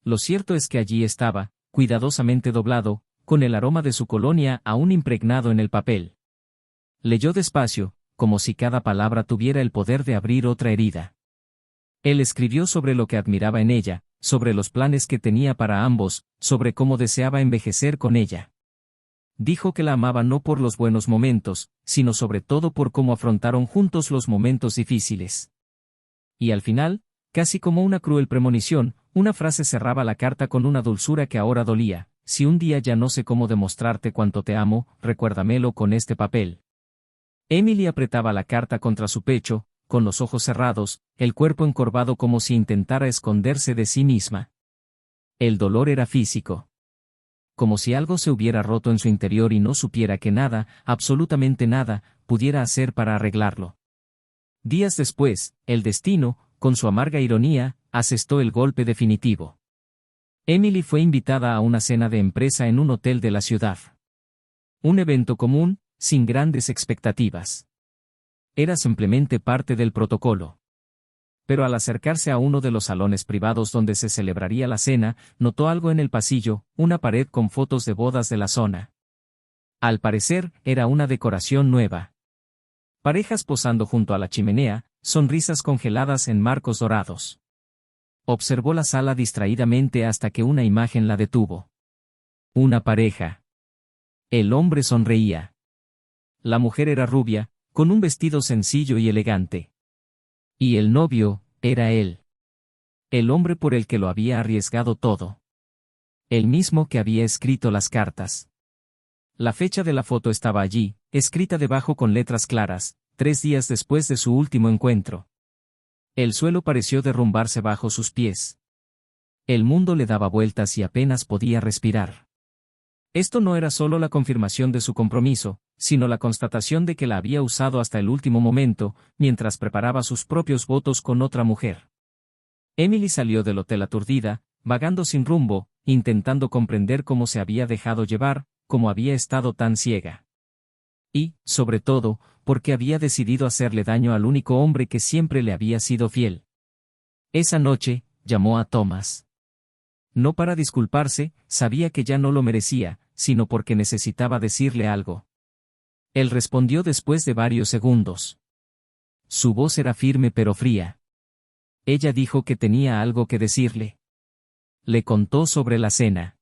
Lo cierto es que allí estaba, cuidadosamente doblado, con el aroma de su colonia aún impregnado en el papel. Leyó despacio, como si cada palabra tuviera el poder de abrir otra herida. Él escribió sobre lo que admiraba en ella, sobre los planes que tenía para ambos, sobre cómo deseaba envejecer con ella. Dijo que la amaba no por los buenos momentos, sino sobre todo por cómo afrontaron juntos los momentos difíciles. Y al final, casi como una cruel premonición, una frase cerraba la carta con una dulzura que ahora dolía: si un día ya no sé cómo demostrarte cuánto te amo, recuérdamelo con este papel. Emily apretaba la carta contra su pecho, con los ojos cerrados, el cuerpo encorvado como si intentara esconderse de sí misma. El dolor era físico. Como si algo se hubiera roto en su interior y no supiera que nada, absolutamente nada, pudiera hacer para arreglarlo. Días después, el destino, con su amarga ironía, asestó el golpe definitivo. Emily fue invitada a una cena de empresa en un hotel de la ciudad. Un evento común, sin grandes expectativas. Era simplemente parte del protocolo. Pero al acercarse a uno de los salones privados donde se celebraría la cena, notó algo en el pasillo, una pared con fotos de bodas de la zona. Al parecer, era una decoración nueva. Parejas posando junto a la chimenea, sonrisas congeladas en marcos dorados. Observó la sala distraídamente hasta que una imagen la detuvo. Una pareja. El hombre sonreía. La mujer era rubia, con un vestido sencillo y elegante. Y el novio, era él. El hombre por el que lo había arriesgado todo. El mismo que había escrito las cartas. La fecha de la foto estaba allí, escrita debajo con letras claras, 3 días después de su último encuentro. El suelo pareció derrumbarse bajo sus pies. El mundo le daba vueltas y apenas podía respirar. Esto no era solo la confirmación de su compromiso, sino la constatación de que la había usado hasta el último momento, mientras preparaba sus propios votos con otra mujer. Emily salió del hotel aturdida, vagando sin rumbo, intentando comprender cómo se había dejado llevar, cómo había estado tan ciega. Y, sobre todo, por qué había decidido hacerle daño al único hombre que siempre le había sido fiel. Esa noche, llamó a Thomas. No para disculparse, sabía que ya no lo merecía, sino porque necesitaba decirle algo. Él respondió después de varios segundos. Su voz era firme pero fría. Ella dijo que tenía algo que decirle. Le contó sobre la cena.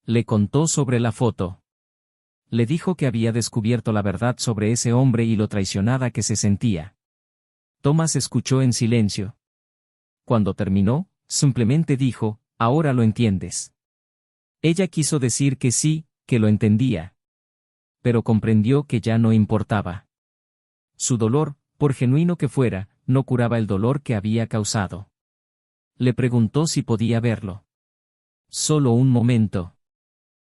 Le contó sobre la foto. Le dijo que había descubierto la verdad sobre ese hombre y lo traicionada que se sentía. Thomas escuchó en silencio. Cuando terminó, simplemente dijo: ahora lo entiendes. Ella quiso decir que sí, que lo entendía. Pero comprendió que ya no importaba. Su dolor, por genuino que fuera, no curaba el dolor que había causado. Le preguntó si podía verlo. Solo un momento.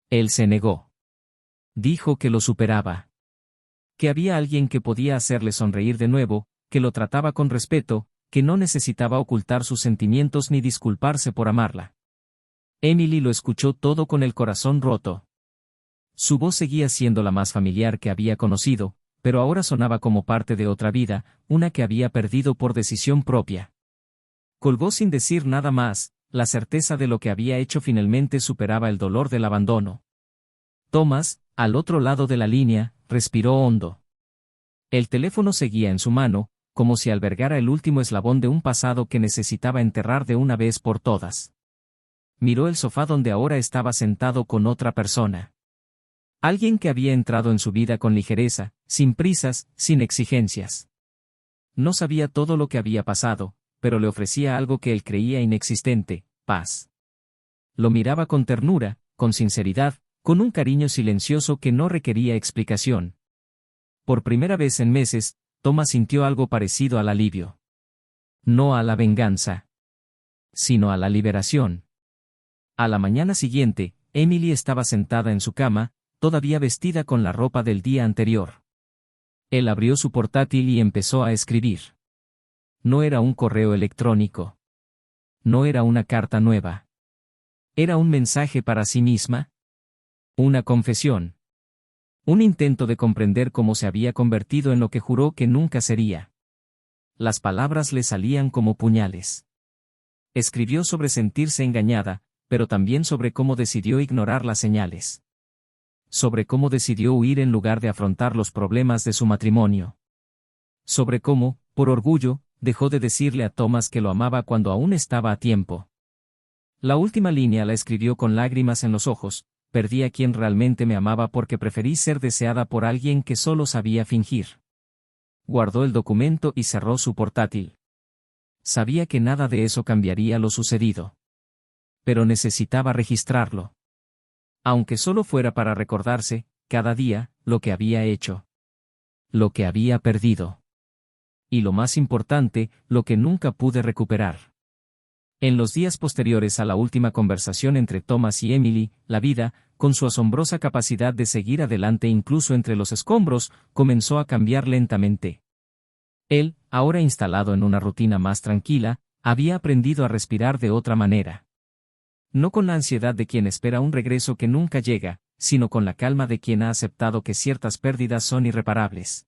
Él se negó. Dijo que lo superaba. Que había alguien que podía hacerle sonreír de nuevo, que lo trataba con respeto, que no necesitaba ocultar sus sentimientos ni disculparse por amarla. Emily lo escuchó todo con el corazón roto. Su voz seguía siendo la más familiar que había conocido, pero ahora sonaba como parte de otra vida, una que había perdido por decisión propia. Colgó sin decir nada más, la certeza de lo que había hecho finalmente superaba el dolor del abandono. Thomas, al otro lado de la línea, respiró hondo. El teléfono seguía en su mano, como si albergara el último eslabón de un pasado que necesitaba enterrar de una vez por todas. Miró el sofá donde ahora estaba sentado con otra persona. Alguien que había entrado en su vida con ligereza, sin prisas, sin exigencias. No sabía todo lo que había pasado, pero le ofrecía algo que él creía inexistente, paz. Lo miraba con ternura, con sinceridad, con un cariño silencioso que no requería explicación. Por primera vez en meses, Thomas sintió algo parecido al alivio. No a la venganza, sino a la liberación. A la mañana siguiente, Emily estaba sentada en su cama, todavía vestida con la ropa del día anterior. Él abrió su portátil y empezó a escribir. No era un correo electrónico. No era una carta nueva. Era un mensaje para sí misma. Una confesión. Un intento de comprender cómo se había convertido en lo que juró que nunca sería. Las palabras le salían como puñales. Escribió sobre sentirse engañada, pero también sobre cómo decidió ignorar las señales. Sobre cómo decidió huir en lugar de afrontar los problemas de su matrimonio. Sobre cómo, por orgullo, dejó de decirle a Thomas que lo amaba cuando aún estaba a tiempo. La última línea la escribió con lágrimas en los ojos: perdí a quien realmente me amaba porque preferí ser deseada por alguien que solo sabía fingir. Guardó el documento y cerró su portátil. Sabía que nada de eso cambiaría lo sucedido. Pero necesitaba registrarlo. Aunque solo fuera para recordarse, cada día, lo que había hecho. Lo que había perdido. Y lo más importante, lo que nunca pude recuperar. En los días posteriores a la última conversación entre Thomas y Emily, la vida, con su asombrosa capacidad de seguir adelante incluso entre los escombros, comenzó a cambiar lentamente. Él, ahora instalado en una rutina más tranquila, había aprendido a respirar de otra manera. No con la ansiedad de quien espera un regreso que nunca llega, sino con la calma de quien ha aceptado que ciertas pérdidas son irreparables.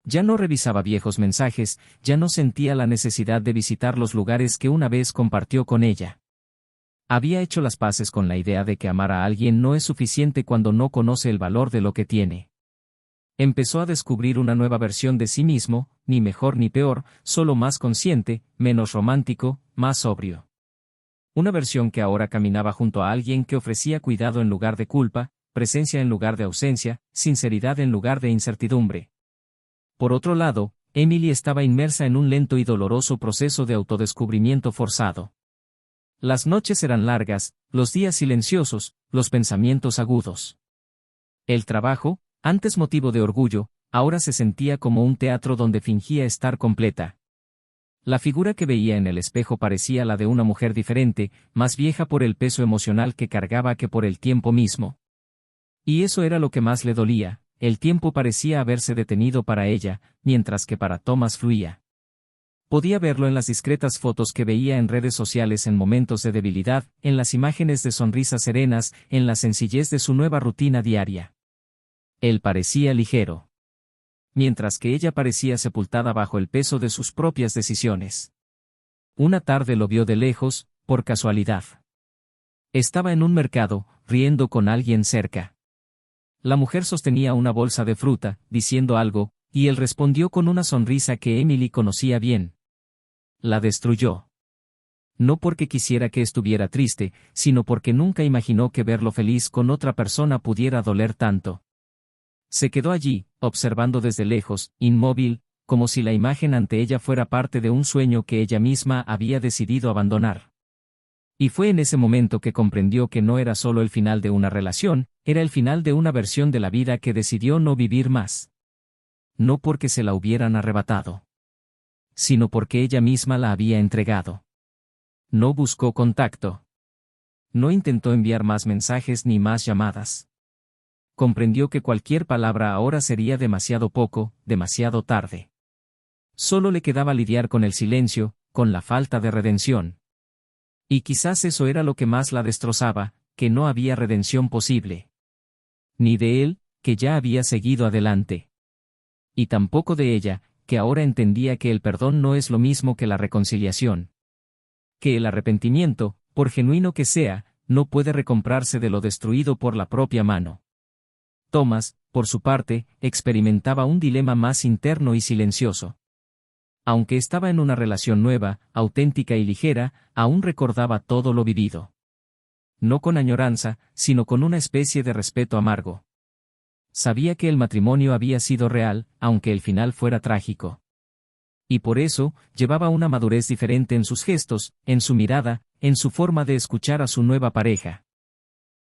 Ya no revisaba viejos mensajes, ya no sentía la necesidad de visitar los lugares que una vez compartió con ella. Había hecho las paces con la idea de que amar a alguien no es suficiente cuando no conoce el valor de lo que tiene. Empezó a descubrir una nueva versión de sí mismo, ni mejor ni peor, solo más consciente, menos romántico, más sobrio. Una versión que ahora caminaba junto a alguien que ofrecía cuidado en lugar de culpa, presencia en lugar de ausencia, sinceridad en lugar de incertidumbre. Por otro lado, Emily estaba inmersa en un lento y doloroso proceso de autodescubrimiento forzado. Las noches eran largas, los días silenciosos, los pensamientos agudos. El trabajo, antes motivo de orgullo, ahora se sentía como un teatro donde fingía estar completa. La figura que veía en el espejo parecía la de una mujer diferente, más vieja por el peso emocional que cargaba que por el tiempo mismo. Y eso era lo que más le dolía, el tiempo parecía haberse detenido para ella, mientras que para Thomas fluía. Podía verlo en las discretas fotos que veía en redes sociales en momentos de debilidad, en las imágenes de sonrisas serenas, en la sencillez de su nueva rutina diaria. Él parecía ligero. Mientras que ella parecía sepultada bajo el peso de sus propias decisiones. Una tarde lo vio de lejos, por casualidad. Estaba en un mercado, riendo con alguien cerca. La mujer sostenía una bolsa de fruta, diciendo algo, y él respondió con una sonrisa que Emily conocía bien. La destruyó. No porque quisiera que estuviera triste, sino porque nunca imaginó que verlo feliz con otra persona pudiera doler tanto. Se quedó allí, observando desde lejos, inmóvil, como si la imagen ante ella fuera parte de un sueño que ella misma había decidido abandonar. Y fue en ese momento que comprendió que no era solo el final de una relación, era el final de una versión de la vida que decidió no vivir más. No porque se la hubieran arrebatado, sino porque ella misma la había entregado. No buscó contacto. No intentó enviar más mensajes ni más llamadas. Comprendió que cualquier palabra ahora sería demasiado poco, demasiado tarde. Solo le quedaba lidiar con el silencio, con la falta de redención. Y quizás eso era lo que más la destrozaba, que no había redención posible. Ni de él, que ya había seguido adelante. Y tampoco de ella, que ahora entendía que el perdón no es lo mismo que la reconciliación. Que el arrepentimiento, por genuino que sea, no puede recomprarse de lo destruido por la propia mano. Thomas, por su parte, experimentaba un dilema más interno y silencioso. Aunque estaba en una relación nueva, auténtica y ligera, aún recordaba todo lo vivido. No con añoranza, sino con una especie de respeto amargo. Sabía que el matrimonio había sido real, aunque el final fuera trágico. Y por eso, llevaba una madurez diferente en sus gestos, en su mirada, en su forma de escuchar a su nueva pareja.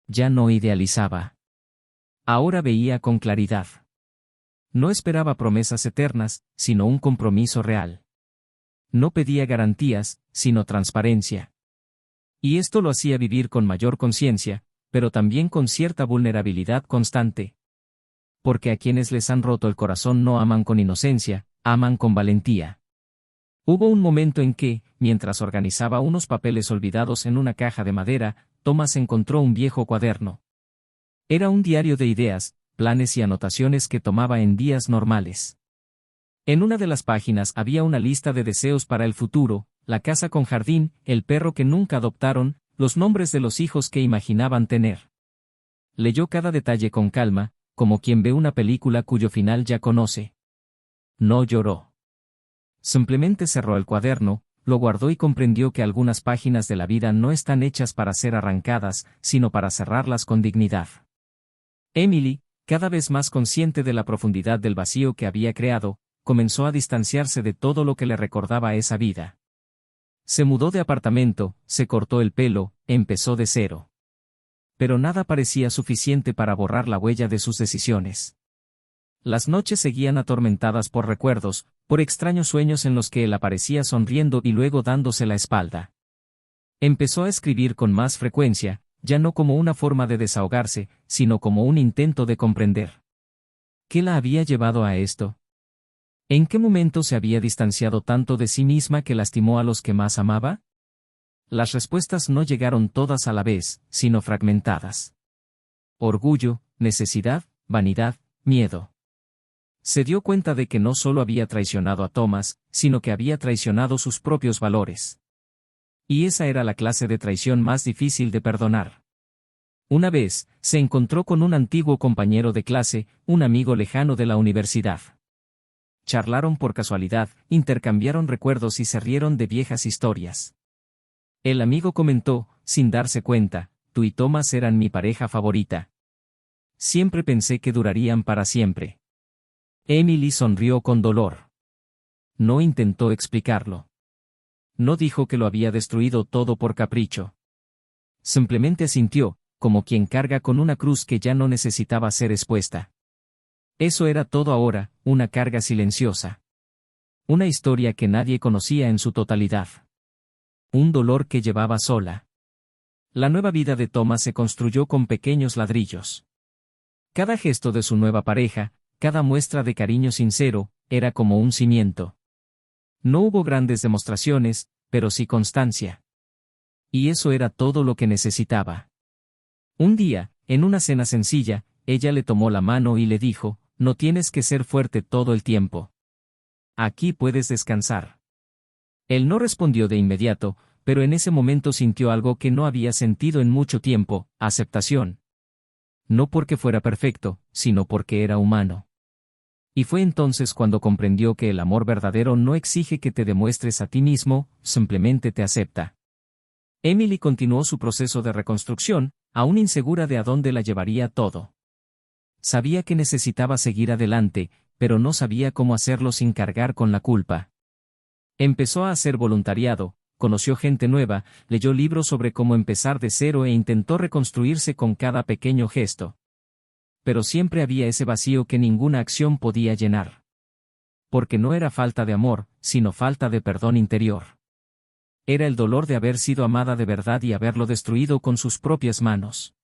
Ya no idealizaba. Ahora veía con claridad. No esperaba promesas eternas, sino un compromiso real. No pedía garantías, sino transparencia. Y esto lo hacía vivir con mayor conciencia, pero también con cierta vulnerabilidad constante. Porque a quienes les han roto el corazón no aman con inocencia, aman con valentía. Hubo un momento en que, mientras organizaba unos papeles olvidados en una caja de madera, Thomas encontró un viejo cuaderno. Era un diario de ideas, planes y anotaciones que tomaba en días normales. En una de las páginas había una lista de deseos para el futuro, la casa con jardín, el perro que nunca adoptaron, los nombres de los hijos que imaginaban tener. Leyó cada detalle con calma, como quien ve una película cuyo final ya conoce. No lloró. Simplemente cerró el cuaderno, lo guardó y comprendió que algunas páginas de la vida no están hechas para ser arrancadas, sino para cerrarlas con dignidad. Emily, cada vez más consciente de la profundidad del vacío que había creado, comenzó a distanciarse de todo lo que le recordaba esa vida. Se mudó de apartamento, se cortó el pelo, empezó de cero. Pero nada parecía suficiente para borrar la huella de sus decisiones. Las noches seguían atormentadas por recuerdos, por extraños sueños en los que él aparecía sonriendo y luego dándose la espalda. Empezó a escribir con más frecuencia, ya no como una forma de desahogarse, sino como un intento de comprender. ¿Qué la había llevado a esto? ¿En qué momento se había distanciado tanto de sí misma que lastimó a los que más amaba? Las respuestas no llegaron todas a la vez, sino fragmentadas. Orgullo, necesidad, vanidad, miedo. Se dio cuenta de que no solo había traicionado a Thomas, sino que había traicionado sus propios valores. Y esa era la clase de traición más difícil de perdonar. Una vez, se encontró con un antiguo compañero de clase, un amigo lejano de la universidad. Charlaron por casualidad, intercambiaron recuerdos y se rieron de viejas historias. El amigo comentó, sin darse cuenta, tú y Thomas eran mi pareja favorita. Siempre pensé que durarían para siempre. Emily sonrió con dolor. No intentó explicarlo. No dijo que lo había destruido todo por capricho. Simplemente asintió, como quien carga con una cruz que ya no necesitaba ser expuesta. Eso era todo ahora, una carga silenciosa. Una historia que nadie conocía en su totalidad. Un dolor que llevaba sola. La nueva vida de Thomas se construyó con pequeños ladrillos. Cada gesto de su nueva pareja, cada muestra de cariño sincero, era como un cimiento. No hubo grandes demostraciones, pero sí constancia. Y eso era todo lo que necesitaba. Un día, en una cena sencilla, ella le tomó la mano y le dijo, no tienes que ser fuerte todo el tiempo. Aquí puedes descansar. Él no respondió de inmediato, pero en ese momento sintió algo que no había sentido en mucho tiempo, aceptación. No porque fuera perfecto, sino porque era humano. Y fue entonces cuando comprendió que el amor verdadero no exige que te demuestres a ti mismo, simplemente te acepta. Emily continuó su proceso de reconstrucción, aún insegura de a dónde la llevaría todo. Sabía que necesitaba seguir adelante, pero no sabía cómo hacerlo sin cargar con la culpa. Empezó a hacer voluntariado, conoció gente nueva, leyó libros sobre cómo empezar de cero e intentó reconstruirse con cada pequeño gesto. Pero siempre había ese vacío que ninguna acción podía llenar. Porque no era falta de amor, sino falta de perdón interior. Era el dolor de haber sido amada de verdad y haberlo destruido con sus propias manos.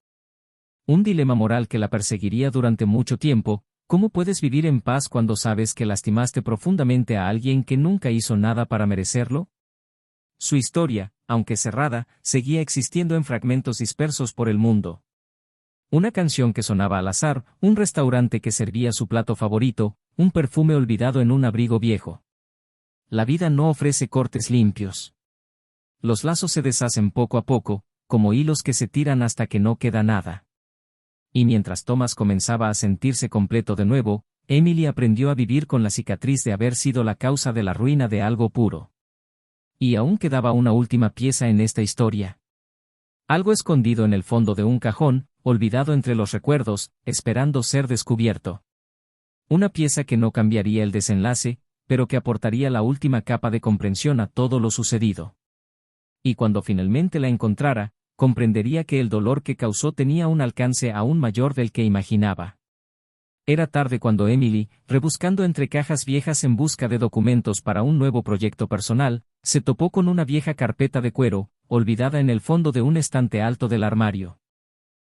Un dilema moral que la perseguiría durante mucho tiempo. ¿Cómo puedes vivir en paz cuando sabes que lastimaste profundamente a alguien que nunca hizo nada para merecerlo? Su historia, aunque cerrada, seguía existiendo en fragmentos dispersos por el mundo. Una canción que sonaba al azar, un restaurante que servía su plato favorito, un perfume olvidado en un abrigo viejo. La vida no ofrece cortes limpios. Los lazos se deshacen poco a poco, como hilos que se tiran hasta que no queda nada. Y mientras Thomas comenzaba a sentirse completo de nuevo, Emily aprendió a vivir con la cicatriz de haber sido la causa de la ruina de algo puro. Y aún quedaba una última pieza en esta historia. Algo escondido en el fondo de un cajón, olvidado entre los recuerdos, esperando ser descubierto. Una pieza que no cambiaría el desenlace, pero que aportaría la última capa de comprensión a todo lo sucedido. Y cuando finalmente la encontrara, comprendería que el dolor que causó tenía un alcance aún mayor del que imaginaba. Era tarde cuando Emily, rebuscando entre cajas viejas en busca de documentos para un nuevo proyecto personal, se topó con una vieja carpeta de cuero, olvidada en el fondo de un estante alto del armario.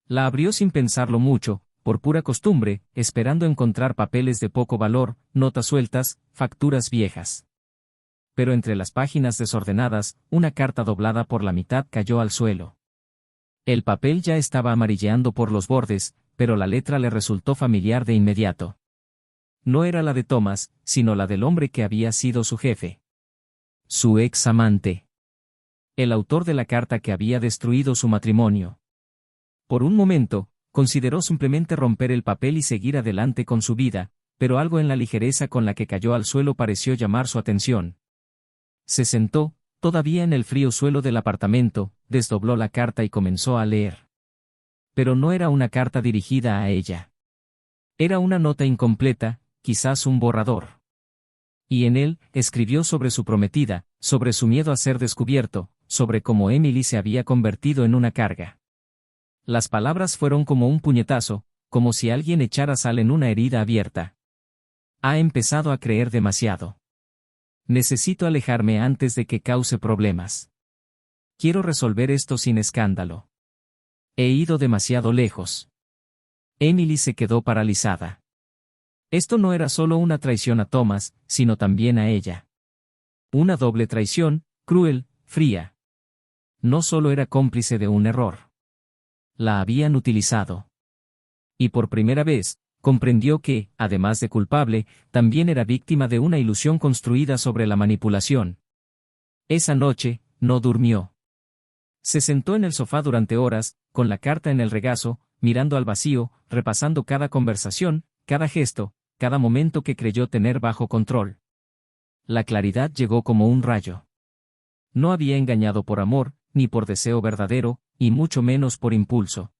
La abrió sin pensarlo mucho, por pura costumbre, esperando encontrar papeles de poco valor, notas sueltas, facturas viejas. Pero entre las páginas desordenadas, una carta doblada por la mitad cayó al suelo. El papel ya estaba amarilleando por los bordes, pero la letra le resultó familiar de inmediato. No era la de Thomas, sino la del hombre que había sido su jefe. Su ex amante. El autor de la carta que había destruido su matrimonio. Por un momento, consideró simplemente romper el papel y seguir adelante con su vida, pero algo en la ligereza con la que cayó al suelo pareció llamar su atención. Se sentó, todavía en el frío suelo del apartamento, desdobló la carta y comenzó a leer. Pero no era una carta dirigida a ella. Era una nota incompleta, quizás un borrador. Y en él, escribió sobre su prometida, sobre su miedo a ser descubierto, sobre cómo Emily se había convertido en una carga. Las palabras fueron como un puñetazo, como si alguien echara sal en una herida abierta. Ha empezado a creer demasiado. Necesito alejarme antes de que cause problemas. Quiero resolver esto sin escándalo. He ido demasiado lejos. Emily se quedó paralizada. Esto no era solo una traición a Thomas, sino también a ella. Una doble traición, cruel, fría. No solo era cómplice de un error. La habían utilizado. Y por primera vez, comprendió que, además de culpable, también era víctima de una ilusión construida sobre la manipulación. Esa noche, no durmió. Se sentó en el sofá durante horas, con la carta en el regazo, mirando al vacío, repasando cada conversación, cada gesto, cada momento que creyó tener bajo control. La claridad llegó como un rayo. No había engañado por amor, ni por deseo verdadero, y mucho menos por impulso.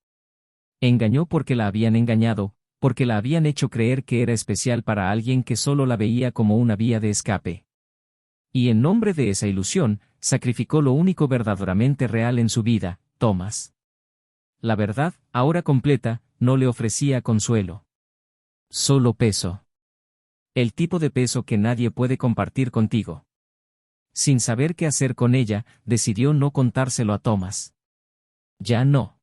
Engañó porque la habían engañado, porque la habían hecho creer que era especial para alguien que solo la veía como una vía de escape. Y en nombre de esa ilusión, sacrificó lo único verdaderamente real en su vida, Thomas. La verdad, ahora completa, no le ofrecía consuelo. Solo peso. El tipo de peso que nadie puede compartir contigo. Sin saber qué hacer con ella, decidió no contárselo a Thomas. Ya no.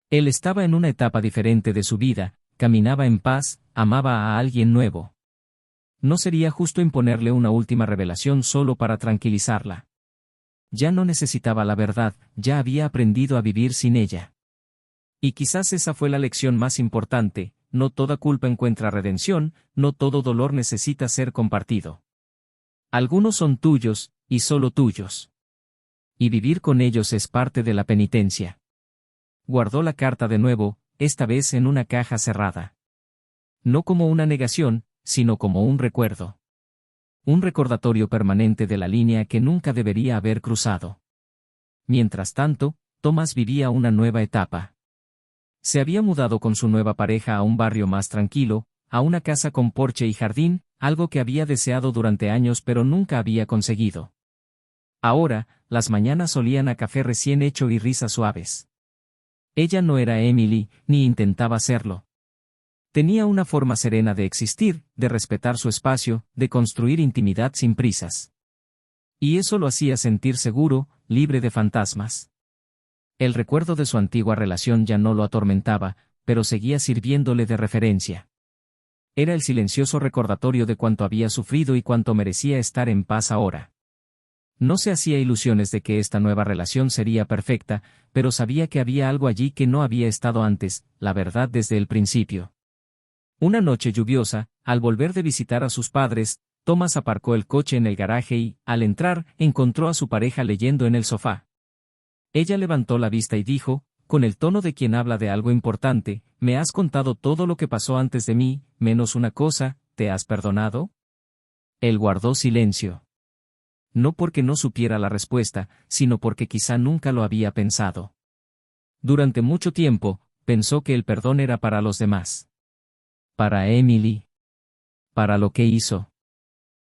Él estaba en una etapa diferente de su vida, caminaba en paz, amaba a alguien nuevo. No sería justo imponerle una última revelación solo para tranquilizarla. Ya no necesitaba la verdad, ya había aprendido a vivir sin ella. Y quizás esa fue la lección más importante: no toda culpa encuentra redención, no todo dolor necesita ser compartido. Algunos son tuyos, y solo tuyos. Y vivir con ellos es parte de la penitencia. Guardó la carta de nuevo, esta vez en una caja cerrada. No como una negación, sino como un recuerdo. Un recordatorio permanente de la línea que nunca debería haber cruzado. Mientras tanto, Thomas vivía una nueva etapa. Se había mudado con su nueva pareja a un barrio más tranquilo, a una casa con porche y jardín, algo que había deseado durante años pero nunca había conseguido. Ahora, las mañanas olían a café recién hecho y risas suaves. Ella no era Emily, ni intentaba serlo. Tenía una forma serena de existir, de respetar su espacio, de construir intimidad sin prisas. Y eso lo hacía sentir seguro, libre de fantasmas. El recuerdo de su antigua relación ya no lo atormentaba, pero seguía sirviéndole de referencia. Era el silencioso recordatorio de cuánto había sufrido y cuánto merecía estar en paz ahora. No se hacía ilusiones de que esta nueva relación sería perfecta, pero sabía que había algo allí que no había estado antes, la verdad desde el principio. Una noche lluviosa, al volver de visitar a sus padres, Thomas aparcó el coche en el garaje y, al entrar, encontró a su pareja leyendo en el sofá. Ella levantó la vista y dijo, con el tono de quien habla de algo importante, «¿Me has contado todo lo que pasó antes de mí, menos una cosa, ¿te has perdonado?» Él guardó silencio. No porque no supiera la respuesta, sino porque quizá nunca lo había pensado. Durante mucho tiempo, pensó que el perdón era para los demás. Para Emily. Para lo que hizo.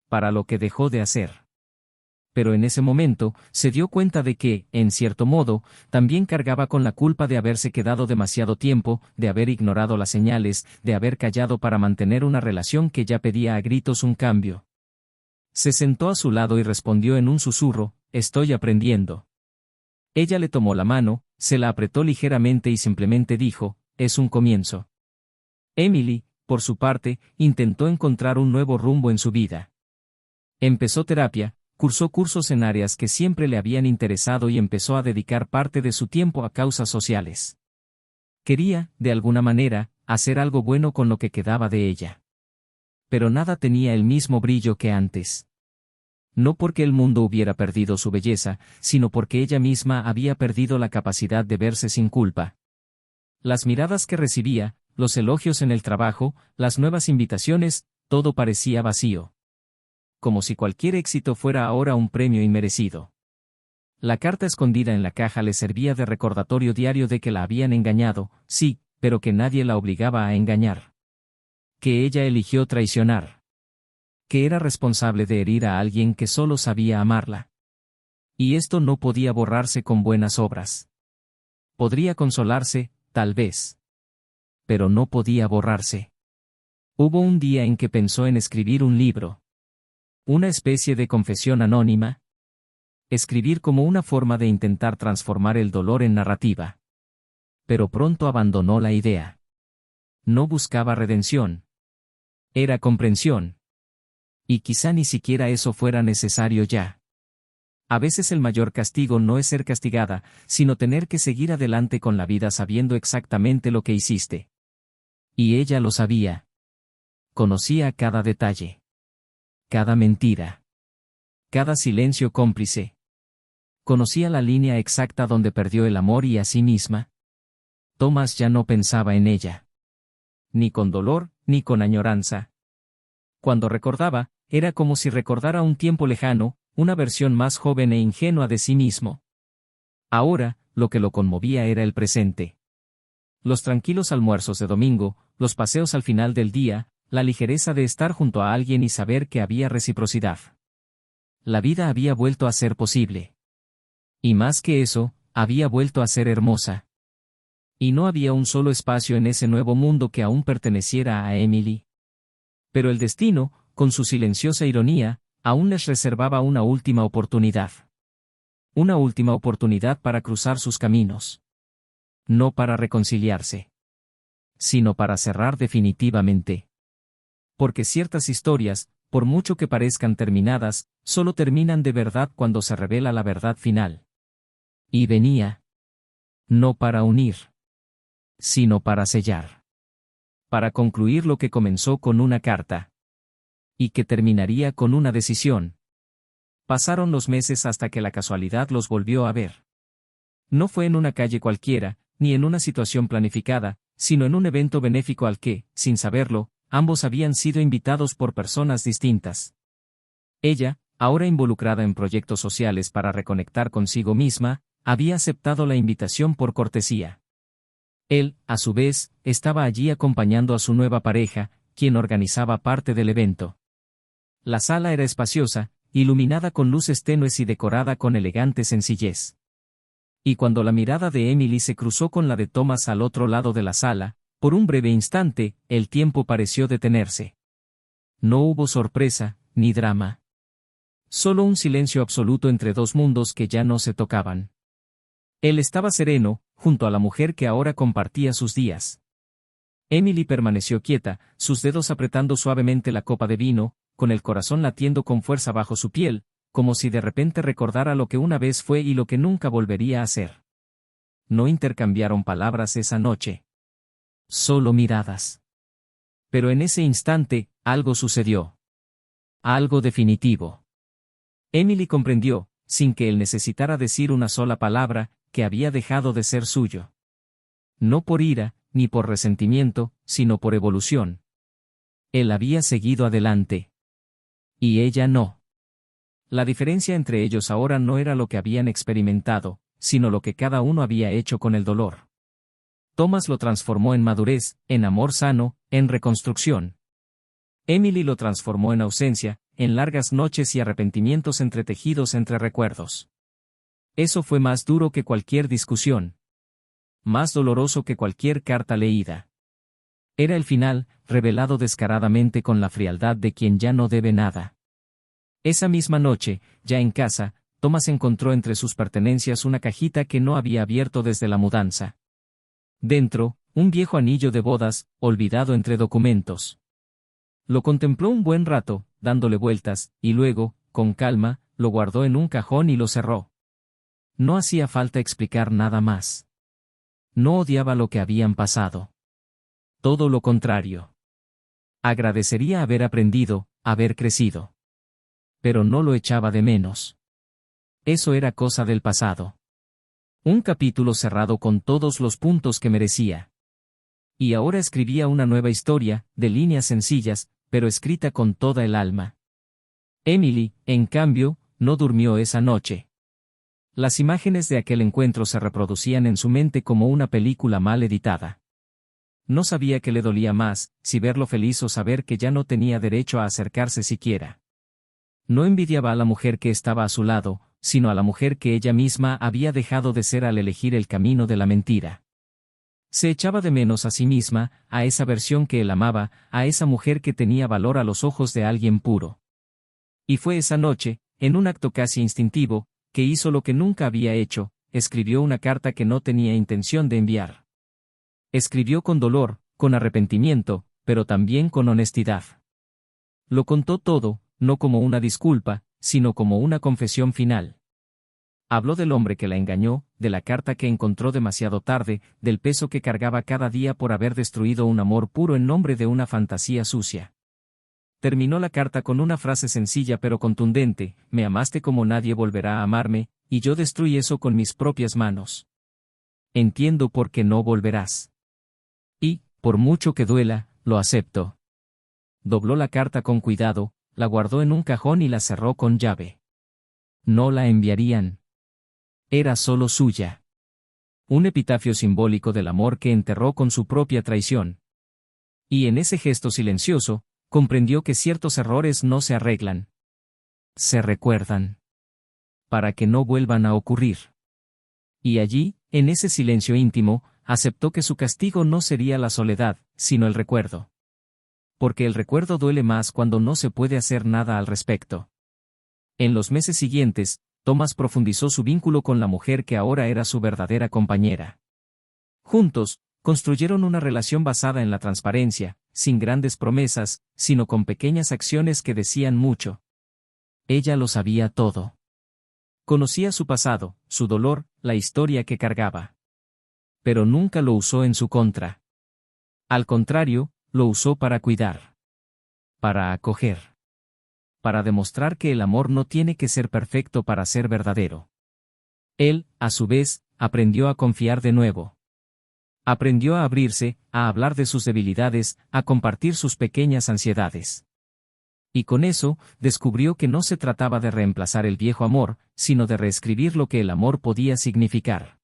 Para lo que dejó de hacer. Pero en ese momento, se dio cuenta de que, en cierto modo, también cargaba con la culpa de haberse quedado demasiado tiempo, de haber ignorado las señales, de haber callado para mantener una relación que ya pedía a gritos un cambio. Se sentó a su lado y respondió en un susurro, «Estoy aprendiendo». Ella le tomó la mano, se la apretó ligeramente y simplemente dijo, «Es un comienzo». Emily, por su parte, intentó encontrar un nuevo rumbo en su vida. Empezó terapia, cursó cursos en áreas que siempre le habían interesado y empezó a dedicar parte de su tiempo a causas sociales. Quería, de alguna manera, hacer algo bueno con lo que quedaba de ella. Pero nada tenía el mismo brillo que antes. No porque el mundo hubiera perdido su belleza, sino porque ella misma había perdido la capacidad de verse sin culpa. Las miradas que recibía, los elogios en el trabajo, las nuevas invitaciones, todo parecía vacío. Como si cualquier éxito fuera ahora un premio inmerecido. La carta escondida en la caja le servía de recordatorio diario de que la habían engañado, sí, pero que nadie la obligaba a engañar. Que ella eligió traicionar. Que era responsable de herir a alguien que solo sabía amarla. Y esto no podía borrarse con buenas obras. Podría consolarse, tal vez. Pero no podía borrarse. Hubo un día en que pensó en escribir un libro. Una especie de confesión anónima. Escribir como una forma de intentar transformar el dolor en narrativa. Pero pronto abandonó la idea. No buscaba redención. Era comprensión. Y quizá ni siquiera eso fuera necesario ya. A veces el mayor castigo no es ser castigada, sino tener que seguir adelante con la vida sabiendo exactamente lo que hiciste. Y ella lo sabía. Conocía cada detalle. Cada mentira. Cada silencio cómplice. Conocía la línea exacta donde perdió el amor y a sí misma. Thomas ya no pensaba en ella. Ni con dolor, ni con añoranza. Cuando recordaba, era como si recordara un tiempo lejano, una versión más joven e ingenua de sí mismo. Ahora, lo que lo conmovía era el presente. Los tranquilos almuerzos de domingo, los paseos al final del día, la ligereza de estar junto a alguien y saber que había reciprocidad. La vida había vuelto a ser posible. Y más que eso, había vuelto a ser hermosa. Y no había un solo espacio en ese nuevo mundo que aún perteneciera a Emily. Pero el destino, con su silenciosa ironía, aún les reservaba una última oportunidad. Una última oportunidad para cruzar sus caminos. No para reconciliarse. Sino para cerrar definitivamente. Porque ciertas historias, por mucho que parezcan terminadas, solo terminan de verdad cuando se revela la verdad final. Y venía. No para unir. Sino para sellar. Para concluir lo que comenzó con una carta. Y que terminaría con una decisión. Pasaron los meses hasta que la casualidad los volvió a ver. No fue en una calle cualquiera, ni en una situación planificada, sino en un evento benéfico al que, sin saberlo, ambos habían sido invitados por personas distintas. Ella, ahora involucrada en proyectos sociales para reconectar consigo misma, había aceptado la invitación por cortesía. Él, a su vez, estaba allí acompañando a su nueva pareja, quien organizaba parte del evento. La sala era espaciosa, iluminada con luces tenues y decorada con elegante sencillez. Y cuando la mirada de Emily se cruzó con la de Thomas al otro lado de la sala, por un breve instante, el tiempo pareció detenerse. No hubo sorpresa, ni drama. Solo un silencio absoluto entre dos mundos que ya no se tocaban. Él estaba sereno, junto a la mujer que ahora compartía sus días. Emily permaneció quieta, sus dedos apretando suavemente la copa de vino, con el corazón latiendo con fuerza bajo su piel, como si de repente recordara lo que una vez fue y lo que nunca volvería a ser. No intercambiaron palabras esa noche. Solo miradas. Pero en ese instante, algo sucedió. Algo definitivo. Emily comprendió, sin que él necesitara decir una sola palabra, que había dejado de ser suyo. No por ira, ni por resentimiento, sino por evolución. Él había seguido adelante. Y ella no. La diferencia entre ellos ahora no era lo que habían experimentado, sino lo que cada uno había hecho con el dolor. Thomas lo transformó en madurez, en amor sano, en reconstrucción. Emily lo transformó en ausencia, en largas noches y arrepentimientos entretejidos entre recuerdos. Eso fue más duro que cualquier discusión. Más doloroso que cualquier carta leída. Era el final, revelado descaradamente con la frialdad de quien ya no debe nada. Esa misma noche, ya en casa, Thomas encontró entre sus pertenencias una cajita que no había abierto desde la mudanza. Dentro, un viejo anillo de bodas, olvidado entre documentos. Lo contempló un buen rato, dándole vueltas, y luego, con calma, lo guardó en un cajón y lo cerró. No hacía falta explicar nada más. No odiaba lo que habían pasado. Todo lo contrario. Agradecería haber aprendido, haber crecido. Pero no lo echaba de menos. Eso era cosa del pasado. Un capítulo cerrado con todos los puntos que merecía. Y ahora escribía una nueva historia, de líneas sencillas, pero escrita con toda el alma. Emily, en cambio, no durmió esa noche. Las imágenes de aquel encuentro se reproducían en su mente como una película mal editada. No sabía qué le dolía más, si verlo feliz o saber que ya no tenía derecho a acercarse siquiera. No envidiaba a la mujer que estaba a su lado, sino a la mujer que ella misma había dejado de ser al elegir el camino de la mentira. Se echaba de menos a sí misma, a esa versión que él amaba, a esa mujer que tenía valor a los ojos de alguien puro. Y fue esa noche, en un acto casi instintivo, que hizo lo que nunca había hecho, escribió una carta que no tenía intención de enviar. Escribió con dolor, con arrepentimiento, pero también con honestidad. Lo contó todo, no como una disculpa, sino como una confesión final. Habló del hombre que la engañó, de la carta que encontró demasiado tarde, del peso que cargaba cada día por haber destruido un amor puro en nombre de una fantasía sucia. Terminó la carta con una frase sencilla pero contundente: me amaste como nadie volverá a amarme, y yo destruí eso con mis propias manos. Entiendo por qué no volverás. Y, por mucho que duela, lo acepto. Dobló la carta con cuidado, la guardó en un cajón y la cerró con llave. No la enviarían. Era solo suya. Un epitafio simbólico del amor que enterró con su propia traición. Y en ese gesto silencioso, comprendió que ciertos errores no se arreglan. Se recuerdan. Para que no vuelvan a ocurrir. Y allí, en ese silencio íntimo, aceptó que su castigo no sería la soledad, sino el recuerdo. Porque el recuerdo duele más cuando no se puede hacer nada al respecto. En los meses siguientes, Thomas profundizó su vínculo con la mujer que ahora era su verdadera compañera. Juntos, construyeron una relación basada en la transparencia, sin grandes promesas, sino con pequeñas acciones que decían mucho. Ella lo sabía todo. Conocía su pasado, su dolor, la historia que cargaba. Pero nunca lo usó en su contra. Al contrario, lo usó para cuidar. Para acoger. Para demostrar que el amor no tiene que ser perfecto para ser verdadero. Él, a su vez, aprendió a confiar de nuevo. Aprendió a abrirse, a hablar de sus debilidades, a compartir sus pequeñas ansiedades. Y con eso, descubrió que no se trataba de reemplazar el viejo amor, sino de reescribir lo que el amor podía significar.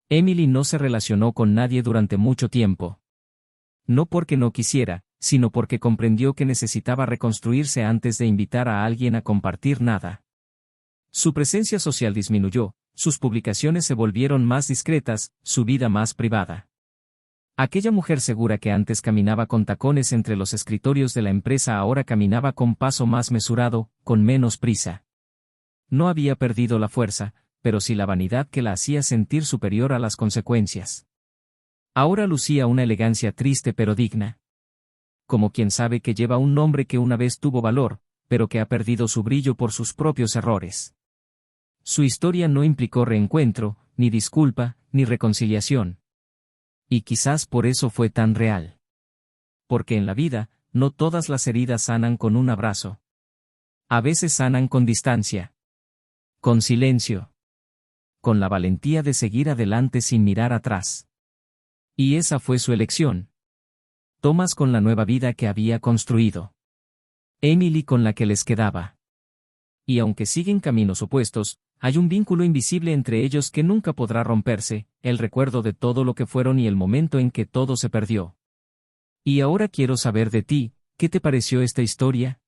Emily no se relacionó con nadie durante mucho tiempo. No porque no quisiera, sino porque comprendió que necesitaba reconstruirse antes de invitar a alguien a compartir nada. Su presencia social disminuyó, sus publicaciones se volvieron más discretas, su vida más privada. Aquella mujer segura que antes caminaba con tacones entre los escritorios de la empresa ahora caminaba con paso más mesurado, con menos prisa. No había perdido la fuerza, pero sí la vanidad que la hacía sentir superior a las consecuencias. Ahora lucía una elegancia triste pero digna. Como quien sabe que lleva un nombre que una vez tuvo valor, pero que ha perdido su brillo por sus propios errores. Su historia no implicó reencuentro, ni disculpa, ni reconciliación. Y quizás por eso fue tan real. Porque en la vida, no todas las heridas sanan con un abrazo. A veces sanan con distancia. Con silencio. Con la valentía de seguir adelante sin mirar atrás. Y esa fue su elección. Thomas con la nueva vida que había construido. Emily con la que les quedaba. Y aunque siguen caminos opuestos, hay un vínculo invisible entre ellos que nunca podrá romperse, el recuerdo de todo lo que fueron y el momento en que todo se perdió. Y ahora quiero saber de ti, ¿qué te pareció esta historia?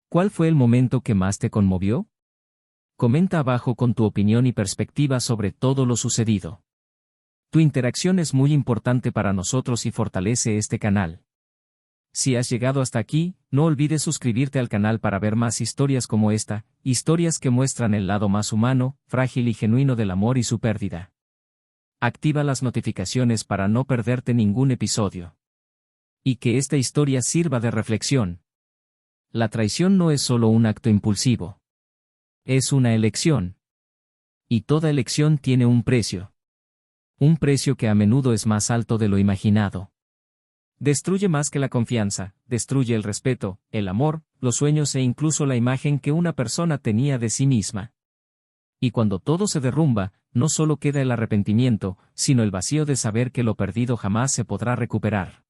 ¿Cuál fue el momento que más te conmovió? Comenta abajo con tu opinión y perspectiva sobre todo lo sucedido. Tu interacción es muy importante para nosotros y fortalece este canal. Si has llegado hasta aquí, no olvides suscribirte al canal para ver más historias como esta, historias que muestran el lado más humano, frágil y genuino del amor y su pérdida. Activa las notificaciones para no perderte ningún episodio. Y que esta historia sirva de reflexión. La traición no es solo un acto impulsivo. Es una elección. Y toda elección tiene un precio. Un precio que a menudo es más alto de lo imaginado. Destruye más que la confianza, destruye el respeto, el amor, los sueños e incluso la imagen que una persona tenía de sí misma. Y cuando todo se derrumba, no solo queda el arrepentimiento, sino el vacío de saber que lo perdido jamás se podrá recuperar.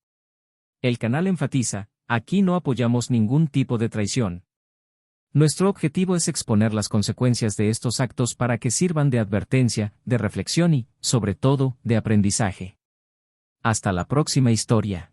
El canal enfatiza, aquí no apoyamos ningún tipo de traición. Nuestro objetivo es exponer las consecuencias de estos actos para que sirvan de advertencia, de reflexión y, sobre todo, de aprendizaje. Hasta la próxima historia.